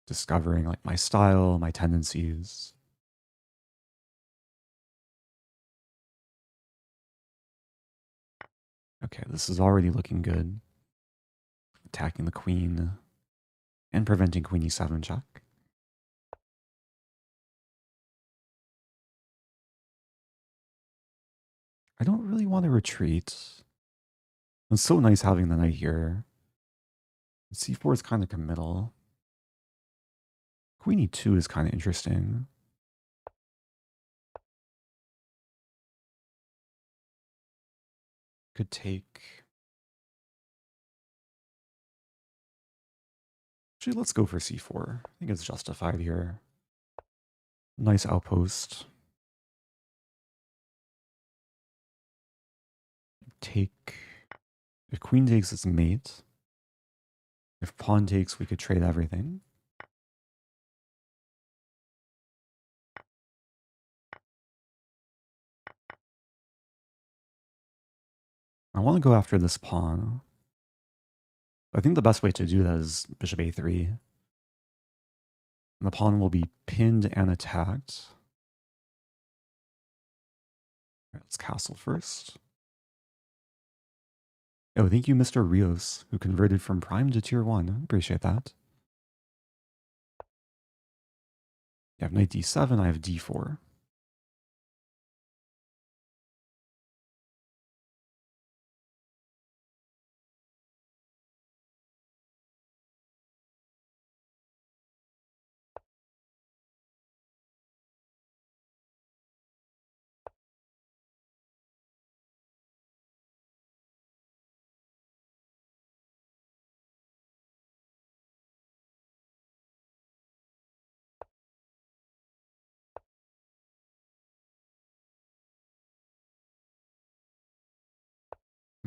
discovering like my style, my tendencies. Okay, this is already looking good. Attacking the queen and preventing queen e7 check. I don't really want to retreat. It's so nice having the knight here. C4 is kind of committal. Queen e2 is kind of interesting. Could take... Actually, let's go for c4. I think it's justified here. Nice outpost. Take... If queen takes, it's mate. If pawn takes, we could trade everything. I want to go after this pawn. I think the best way to do that is bishop a3. And the pawn will be pinned and attacked. All right, let's castle first. Oh, thank you, Mr. Rios, who converted from Prime to Tier 1. Appreciate that. You have knight d7, I have d4.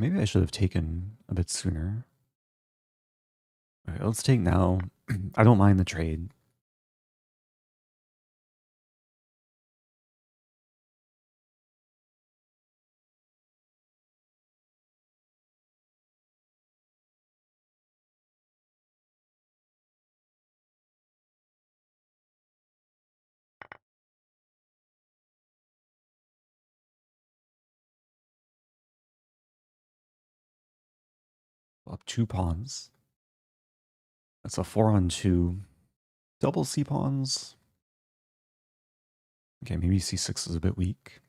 Maybe I should have taken a bit sooner. Okay, let's take now. I don't mind the trade. Up 2 pawns. That's a 4-on-2. Double c pawns. Okay, maybe c6 is a bit weak.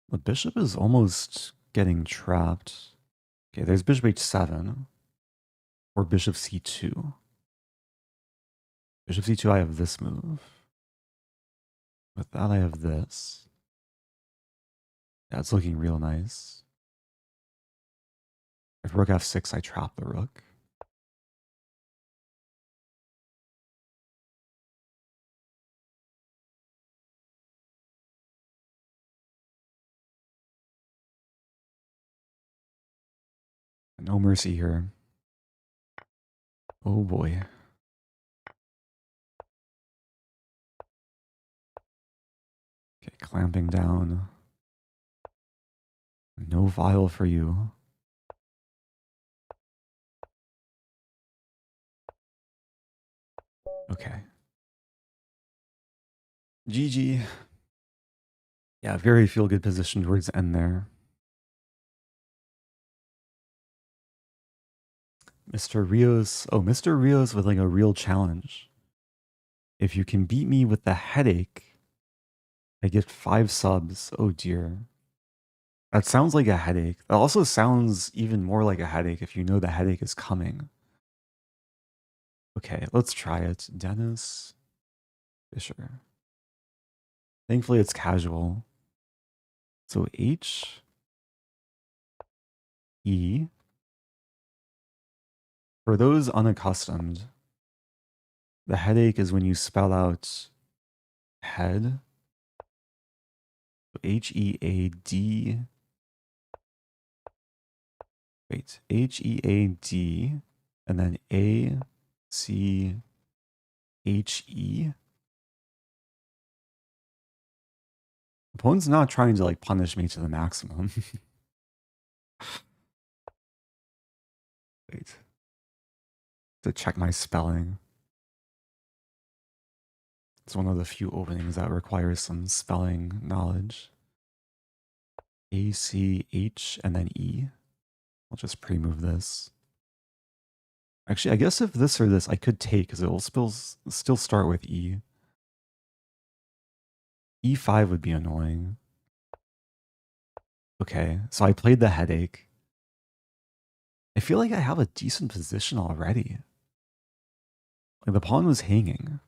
The bishop is almost getting trapped. Okay, there's bishop h7 or bishop c2. Bishop c2, I have this move. With that, I have this. Yeah, it's looking real nice. If rook f6, I trap the rook. No mercy here. Oh boy. Okay, clamping down. No file for you. Okay. GG. Yeah, very feel good position towards the end there. Mr. Rios. Oh, Mr. Rios with like a real challenge. If you can beat me with the headache, I get 5 subs. Oh dear. That sounds like a headache. That also sounds even more like a headache if you know the headache is coming. Okay, let's try it. Dennis Fisher. Thankfully, it's casual. So H E. For those unaccustomed, the headache is when you spell out head. H-E-A-D. Wait, H-E-A-D, and then A-C-H-E. Opponent's not trying to like punish me to the maximum. Wait. To check my spelling. It's one of the few openings that requires some spelling knowledge. A-C-H and then E. I'll just pre-move this. Actually, I guess if this or this, I could take because it will still start with E. E5 would be annoying. Okay, so I played the headache. I feel like I have a decent position already. Like the pawn was hanging.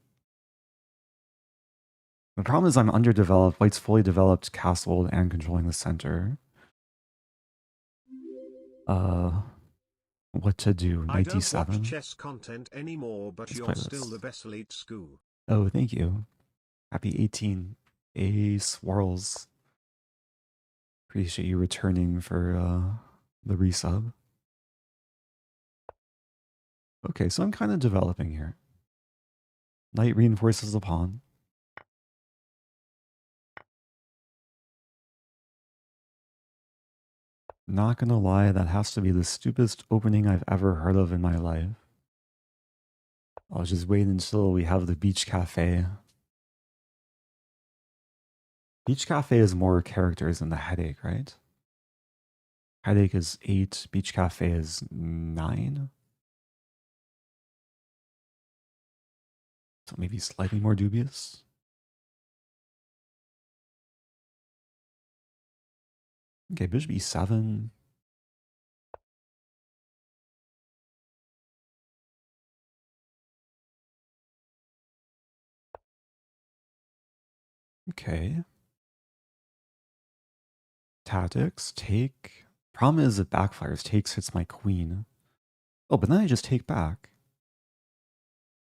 The problem is I'm underdeveloped. White's fully developed, castled, and controlling the center. What to do? Knight D7. I don't watch chess content anymore, but Let's you're still the best elite school. Oh, thank you. Happy 18. A swirls. Appreciate you returning for the resub. Okay, so I'm kind of developing here. Knight reinforces the pawn. Not gonna lie, that has to be the stupidest opening I've ever heard of in my life. I'll just wait until we have the beach cafe. Beach cafe is more characters than the headache, right? Headache is 8, beach cafe is 9. So maybe slightly more dubious. Okay, bishop e7. Okay. Tactics, take. Problem is it backfires. Takes hits my queen. Oh, but then I just take back.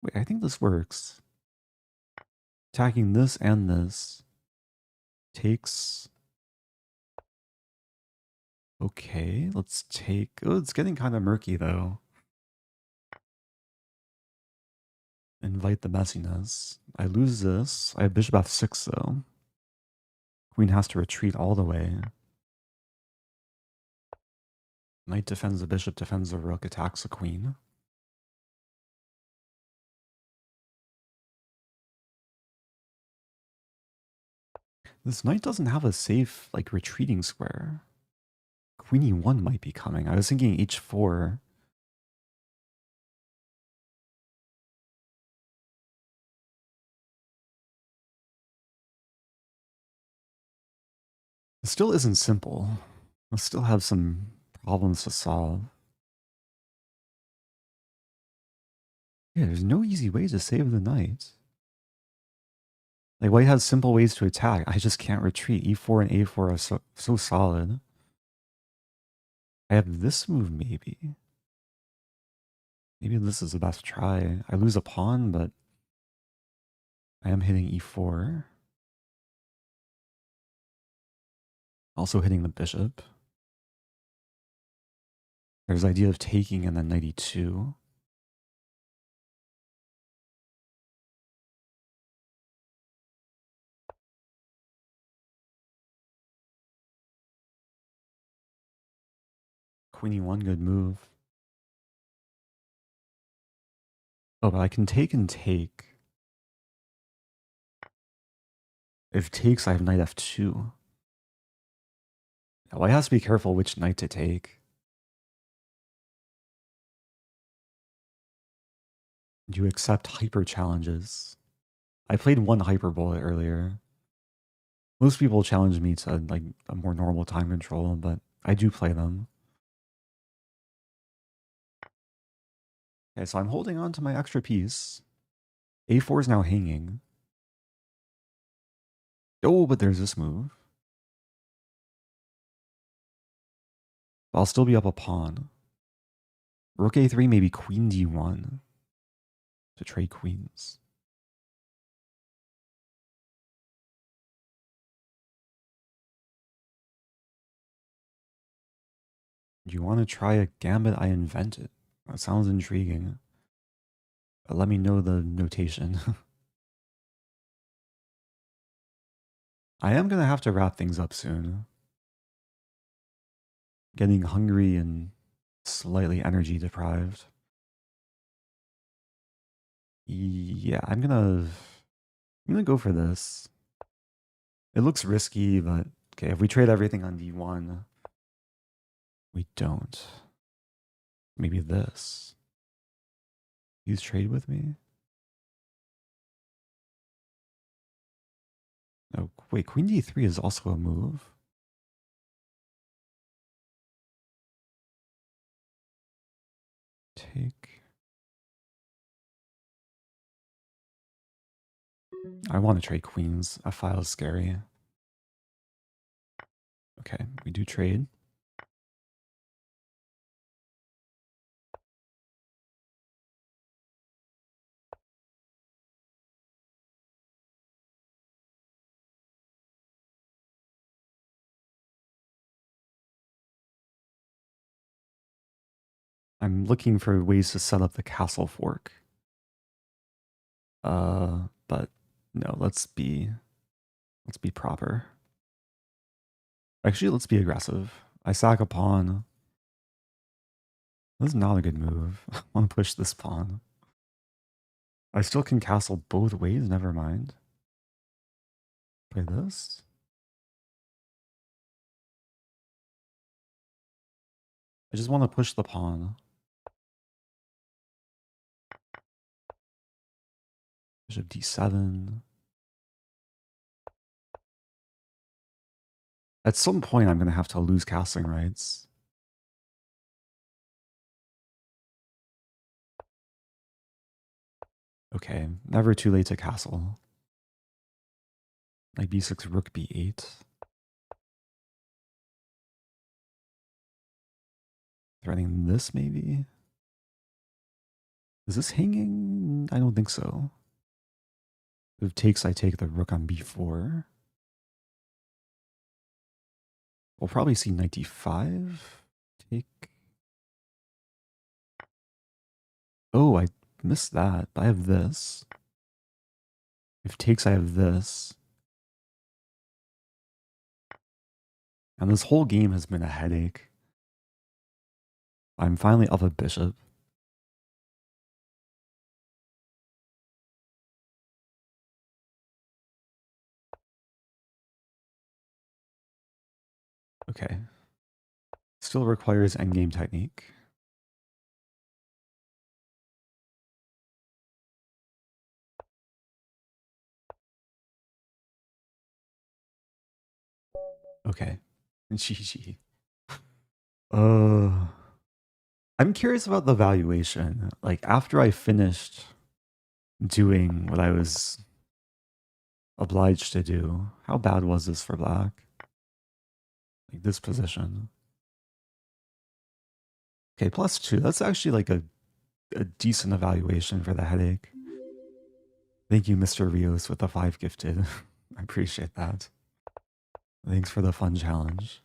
Wait, I think this works. Attacking this and this. Takes. Okay, let's take... Oh, it's getting kind of murky, though. Invite the messiness. I lose this. I have bishop f6, though. Queen has to retreat all the way. Knight defends the bishop, defends the rook, attacks the queen. This knight doesn't have a safe, like, retreating square. Queen e1 might be coming. I was thinking h4. It still isn't simple. I'll still have some problems to solve. Yeah, there's no easy way to save the knight. Like, white has simple ways to attack. I just can't retreat. e4 and a4 are so solid. I have this move, maybe. Maybe this is the best try. I lose a pawn, but I am hitting e4. Also hitting the bishop. There's the idea of taking and then knight e2. Queen e1, good move. Oh, but I can take and take. If takes, I have knight f2. White has to be careful which knight to take. Do you accept hyper challenges? I played one hyperbole earlier. Most people challenge me to like a more normal time control, but I do play them. Okay, so I'm holding on to my extra piece. A4 is now hanging. Oh, but there's this move. I'll still be up a pawn. Rook A3, maybe Queen D1 to trade queens. Do you want to try a gambit I invented? That sounds intriguing. Let me know the notation. I am going to have to wrap things up soon. Getting hungry and slightly energy deprived. Yeah, I'm gonna go for this. It looks risky, but okay, if we trade everything on D1, we don't. Maybe this. Use trade with me? Oh, wait, Queen D3 is also a move. Take. I want to trade queens. F5 is scary. Okay, we do trade. I'm looking for ways to set up the castle fork. But no, let's be proper. Actually, let's be aggressive. I sack a pawn. This is not a good move. I want to push this pawn. I still can castle both ways, never mind. Play this. I just want to push the pawn. Bishop d7. At some point, I'm going to have to lose castling rights. Okay, never too late to castle. Like b6, rook b8. Threatening this, maybe? Is this hanging? I don't think so. If takes, I take the rook on b4. We'll probably see knight d5. Take. Oh, I missed that. I have this. If takes, I have this. And this whole game has been a headache. I'm finally up a bishop. Okay. Still requires endgame technique. Okay. GG. I'm curious about the valuation. Like, after I finished doing what I was obliged to do, how bad was this for black? Like, this position. Okay, +2. That's actually like a decent evaluation for the headache. Thank you, Mr. Rios, with the 5 gifted. I appreciate that. Thanks for the fun challenge.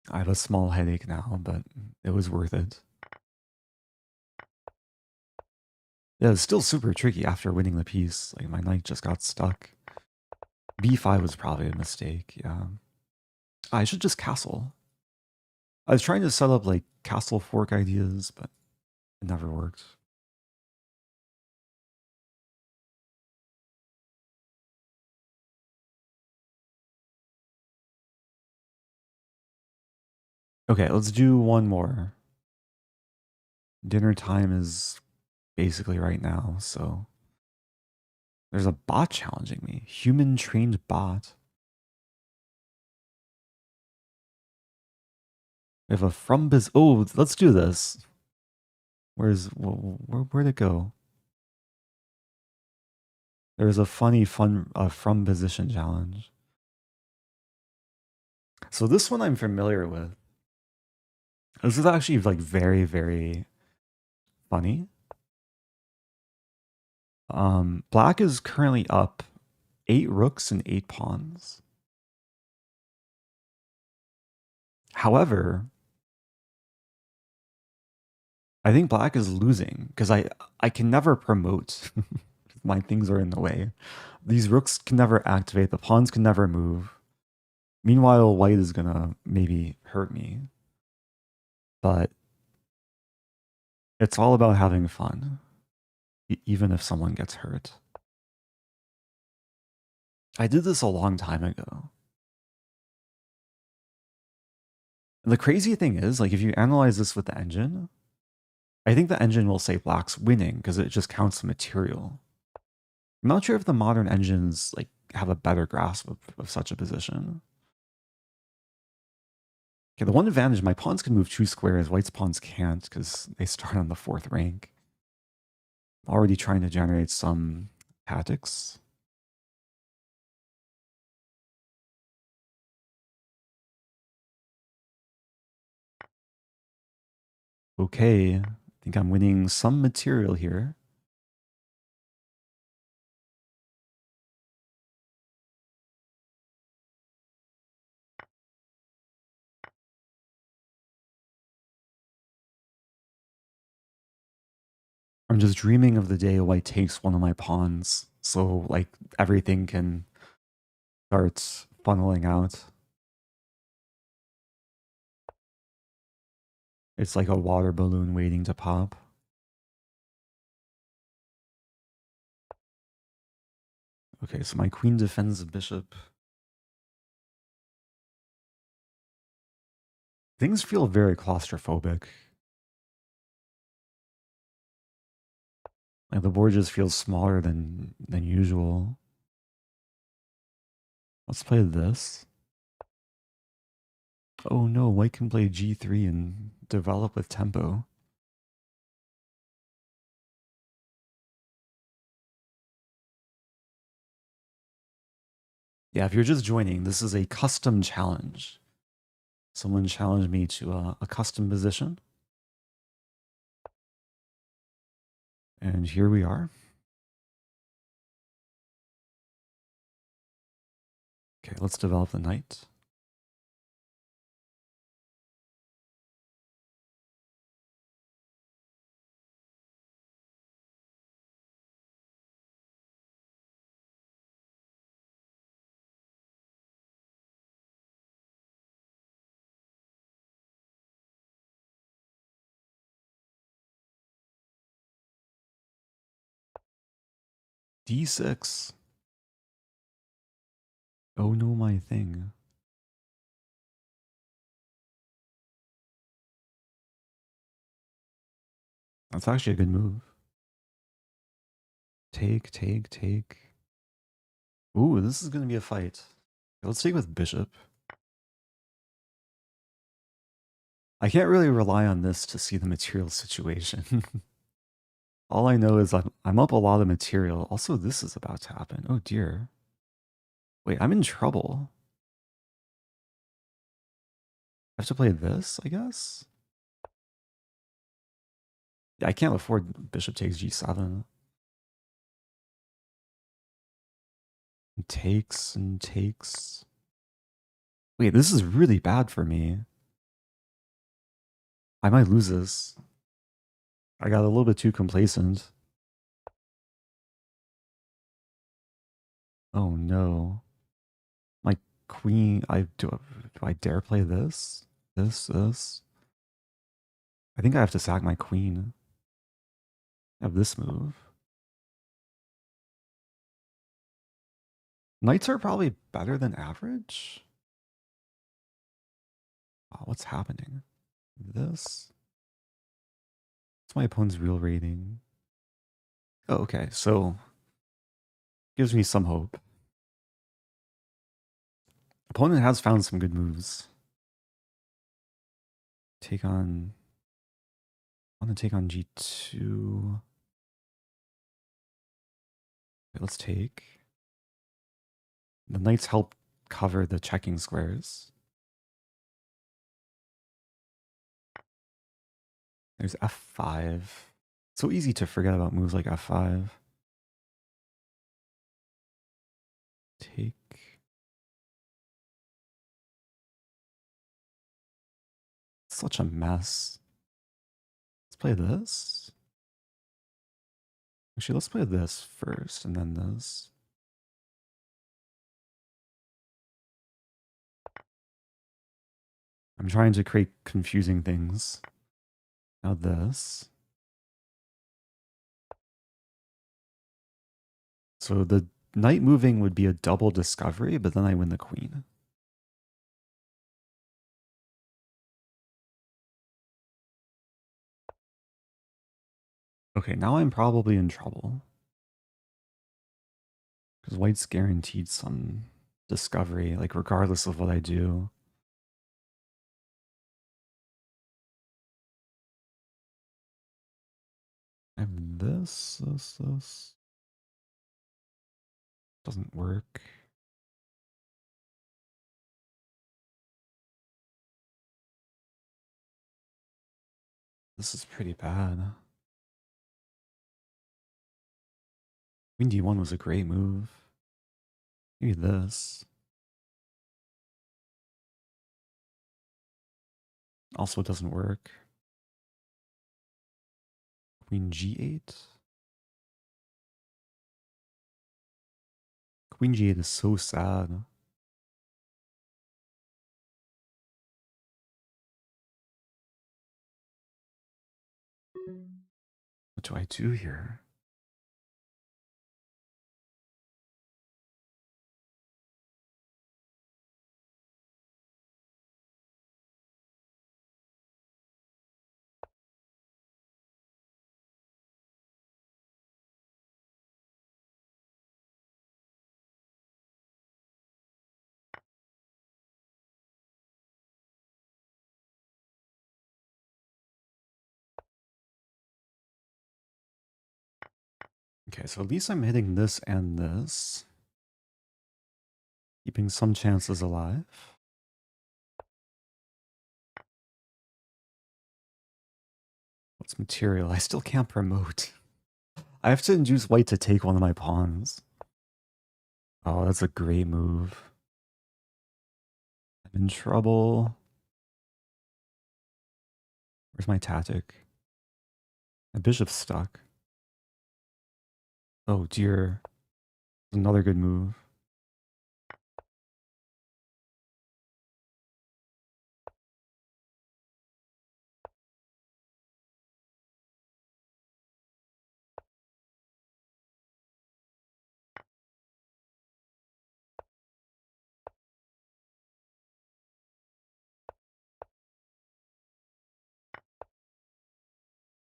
I have a small headache now, but it was worth it. Yeah, it's still super tricky after winning the piece. Like, my knight just got stuck. B5 was probably a mistake, yeah. I should just castle. I was trying to set up, like, castle fork ideas, but it never worked. Okay, let's do one more. Dinner time is basically right now, so There's a bot challenging me. Human trained bot. We have a oh, let's do this. Where'd it go? There's a funny from position challenge. So this one I'm familiar with. This is actually like very, very funny. Black is currently up 8 rooks and 8 pawns. However, I think black is losing because I can never promote. My things are in the way. These rooks can never activate. The pawns can never move. Meanwhile, white is gonna maybe hurt me. But it's all about having fun, even if someone gets hurt. I did this a long time ago. And the crazy thing is, like, if you analyze this with the engine, I think the engine will say black's winning because it just counts the material. I'm not sure if the modern engines like have a better grasp of such a position. Okay, the one advantage, my pawns can move 2 squares, white's pawns can't because they start on the 4th rank. Already trying to generate some tactics. Okay, I think I'm winning some material here. I'm just dreaming of the day white takes one of my pawns, so like everything can start funneling out. It's like a water balloon waiting to pop. Okay, so my queen defends the bishop. Things feel very claustrophobic. Like the board just feels smaller than usual. Let's play this. Oh no, white can play g3 and develop with tempo. Yeah, if you're just joining, this is a custom challenge. Someone challenged me to a custom position. And here we are. Okay, let's develop the knight. D6. Oh no, my thing. That's actually a good move. Take, take, take. Ooh, this is going to be a fight. Let's take with bishop. I can't really rely on this to see the material situation. All I know is I'm up a lot of material. Also, this is about to happen. Oh dear. Wait, I'm in trouble. I have to play this, I guess? Yeah, I can't afford bishop takes g7. And takes and takes. Wait, this is really bad for me. I might lose this. I got a little bit too complacent. Oh no. My queen, do I dare play this? This? I think I have to sack my queen. I have this move. Knights are probably better than average. Wow, what's happening? This? What's my opponent's real rating? Oh, okay. So Gives me some hope. Opponent has found some good moves. Take on... I want to take on G2. Okay, let's take. The knights help cover the checking squares. There's F5. So easy to forget about moves like F5. Take. Such a mess. Let's play this. Actually, let's play this first and then this. I'm trying to create confusing things. Now this. So the knight moving would be a double discovery, but then I win the queen. Okay, now I'm probably in trouble. Because white's guaranteed some discovery, like regardless of what I do. I have this. Doesn't work. This is pretty bad. Queen D1 was a great move. Maybe this. Also doesn't work. Queen G8. Queen G8 is so sad. What do I do here? Okay, so at least I'm hitting this and this. Keeping some chances alive. What's material? I still can't promote. I have to induce white to take one of my pawns. Oh, that's a great move. I'm in trouble. Where's my tactic? My bishop's stuck. Oh dear. Another good move.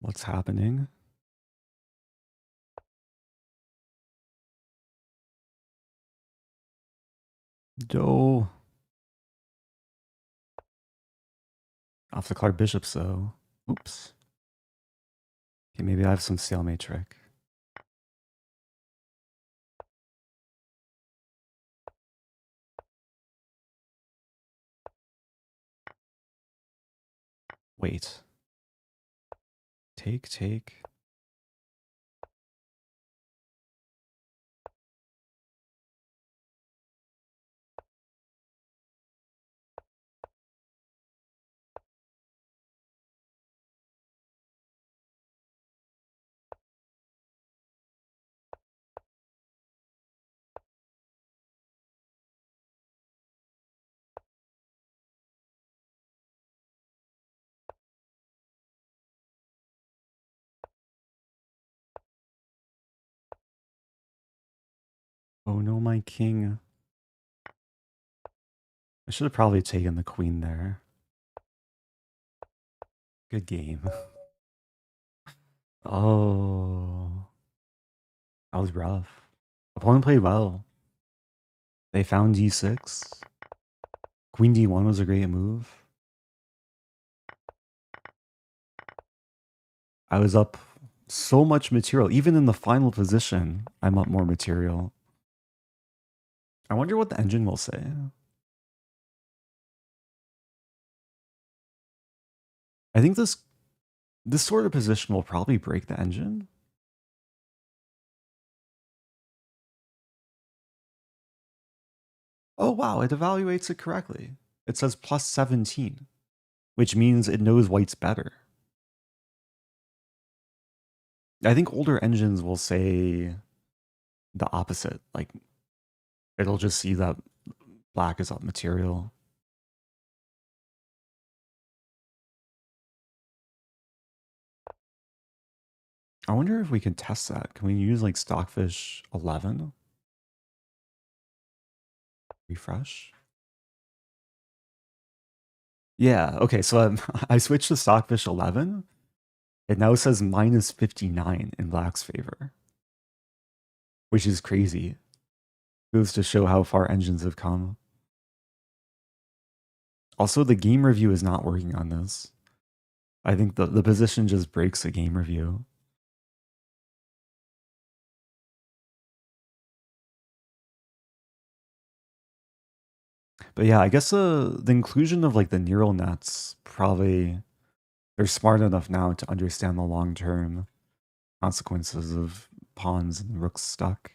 What's happening? Doe. Off the card bishops though. Oops. Okay, maybe I have some stalemate trick. Wait. Take. Oh no, my king. I should have probably taken the queen there. Good game. Oh. That was rough. Opponent played well. They found d6. Queen d1 was a great move. I was up so much material. Even in the final position, I'm up more material. I wonder what the engine will say. I think this sort of position will probably break the engine. Oh wow, it evaluates it correctly. It says plus 17, which means it knows white's better. I think older engines will say the opposite. Like, it'll just see that black is up material. I wonder if we can test that. Can we use like Stockfish 11? Refresh. Yeah, okay, so I switched to Stockfish 11. It now says minus 59 in black's favor, which is crazy. Goes to show how far engines have come. Also, the game review is not working on this. I think the position just breaks the game review. But yeah, I guess the inclusion of like the neural nets, probably they're smart enough now to understand the long-term consequences of pawns and rooks stuck.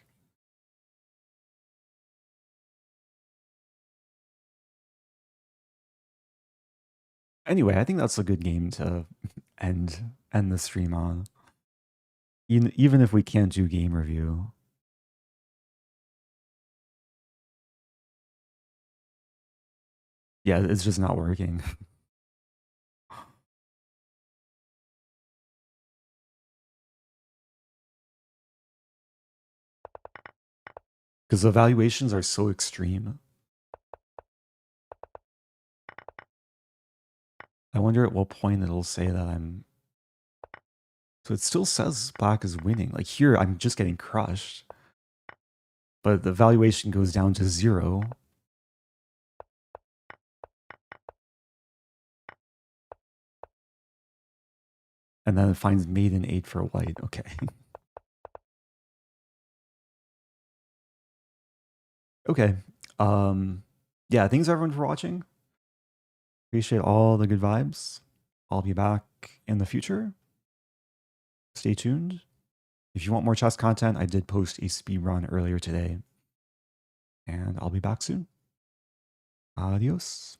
Anyway, I think that's a good game to end the stream on. Even if we can't do game review. Yeah, it's just not working. Because the valuations are so extreme. I wonder at what point it'll say that I'm... So it still says black is winning. Like here, I'm just getting crushed. But the valuation goes down to 0. And then it finds mate in 8 for white. Okay. Okay. Yeah, thanks everyone for watching. Appreciate all the good vibes. I'll be back in the future. Stay tuned. If you want more chess content, I did post a speed run earlier today. And I'll be back soon. Adios.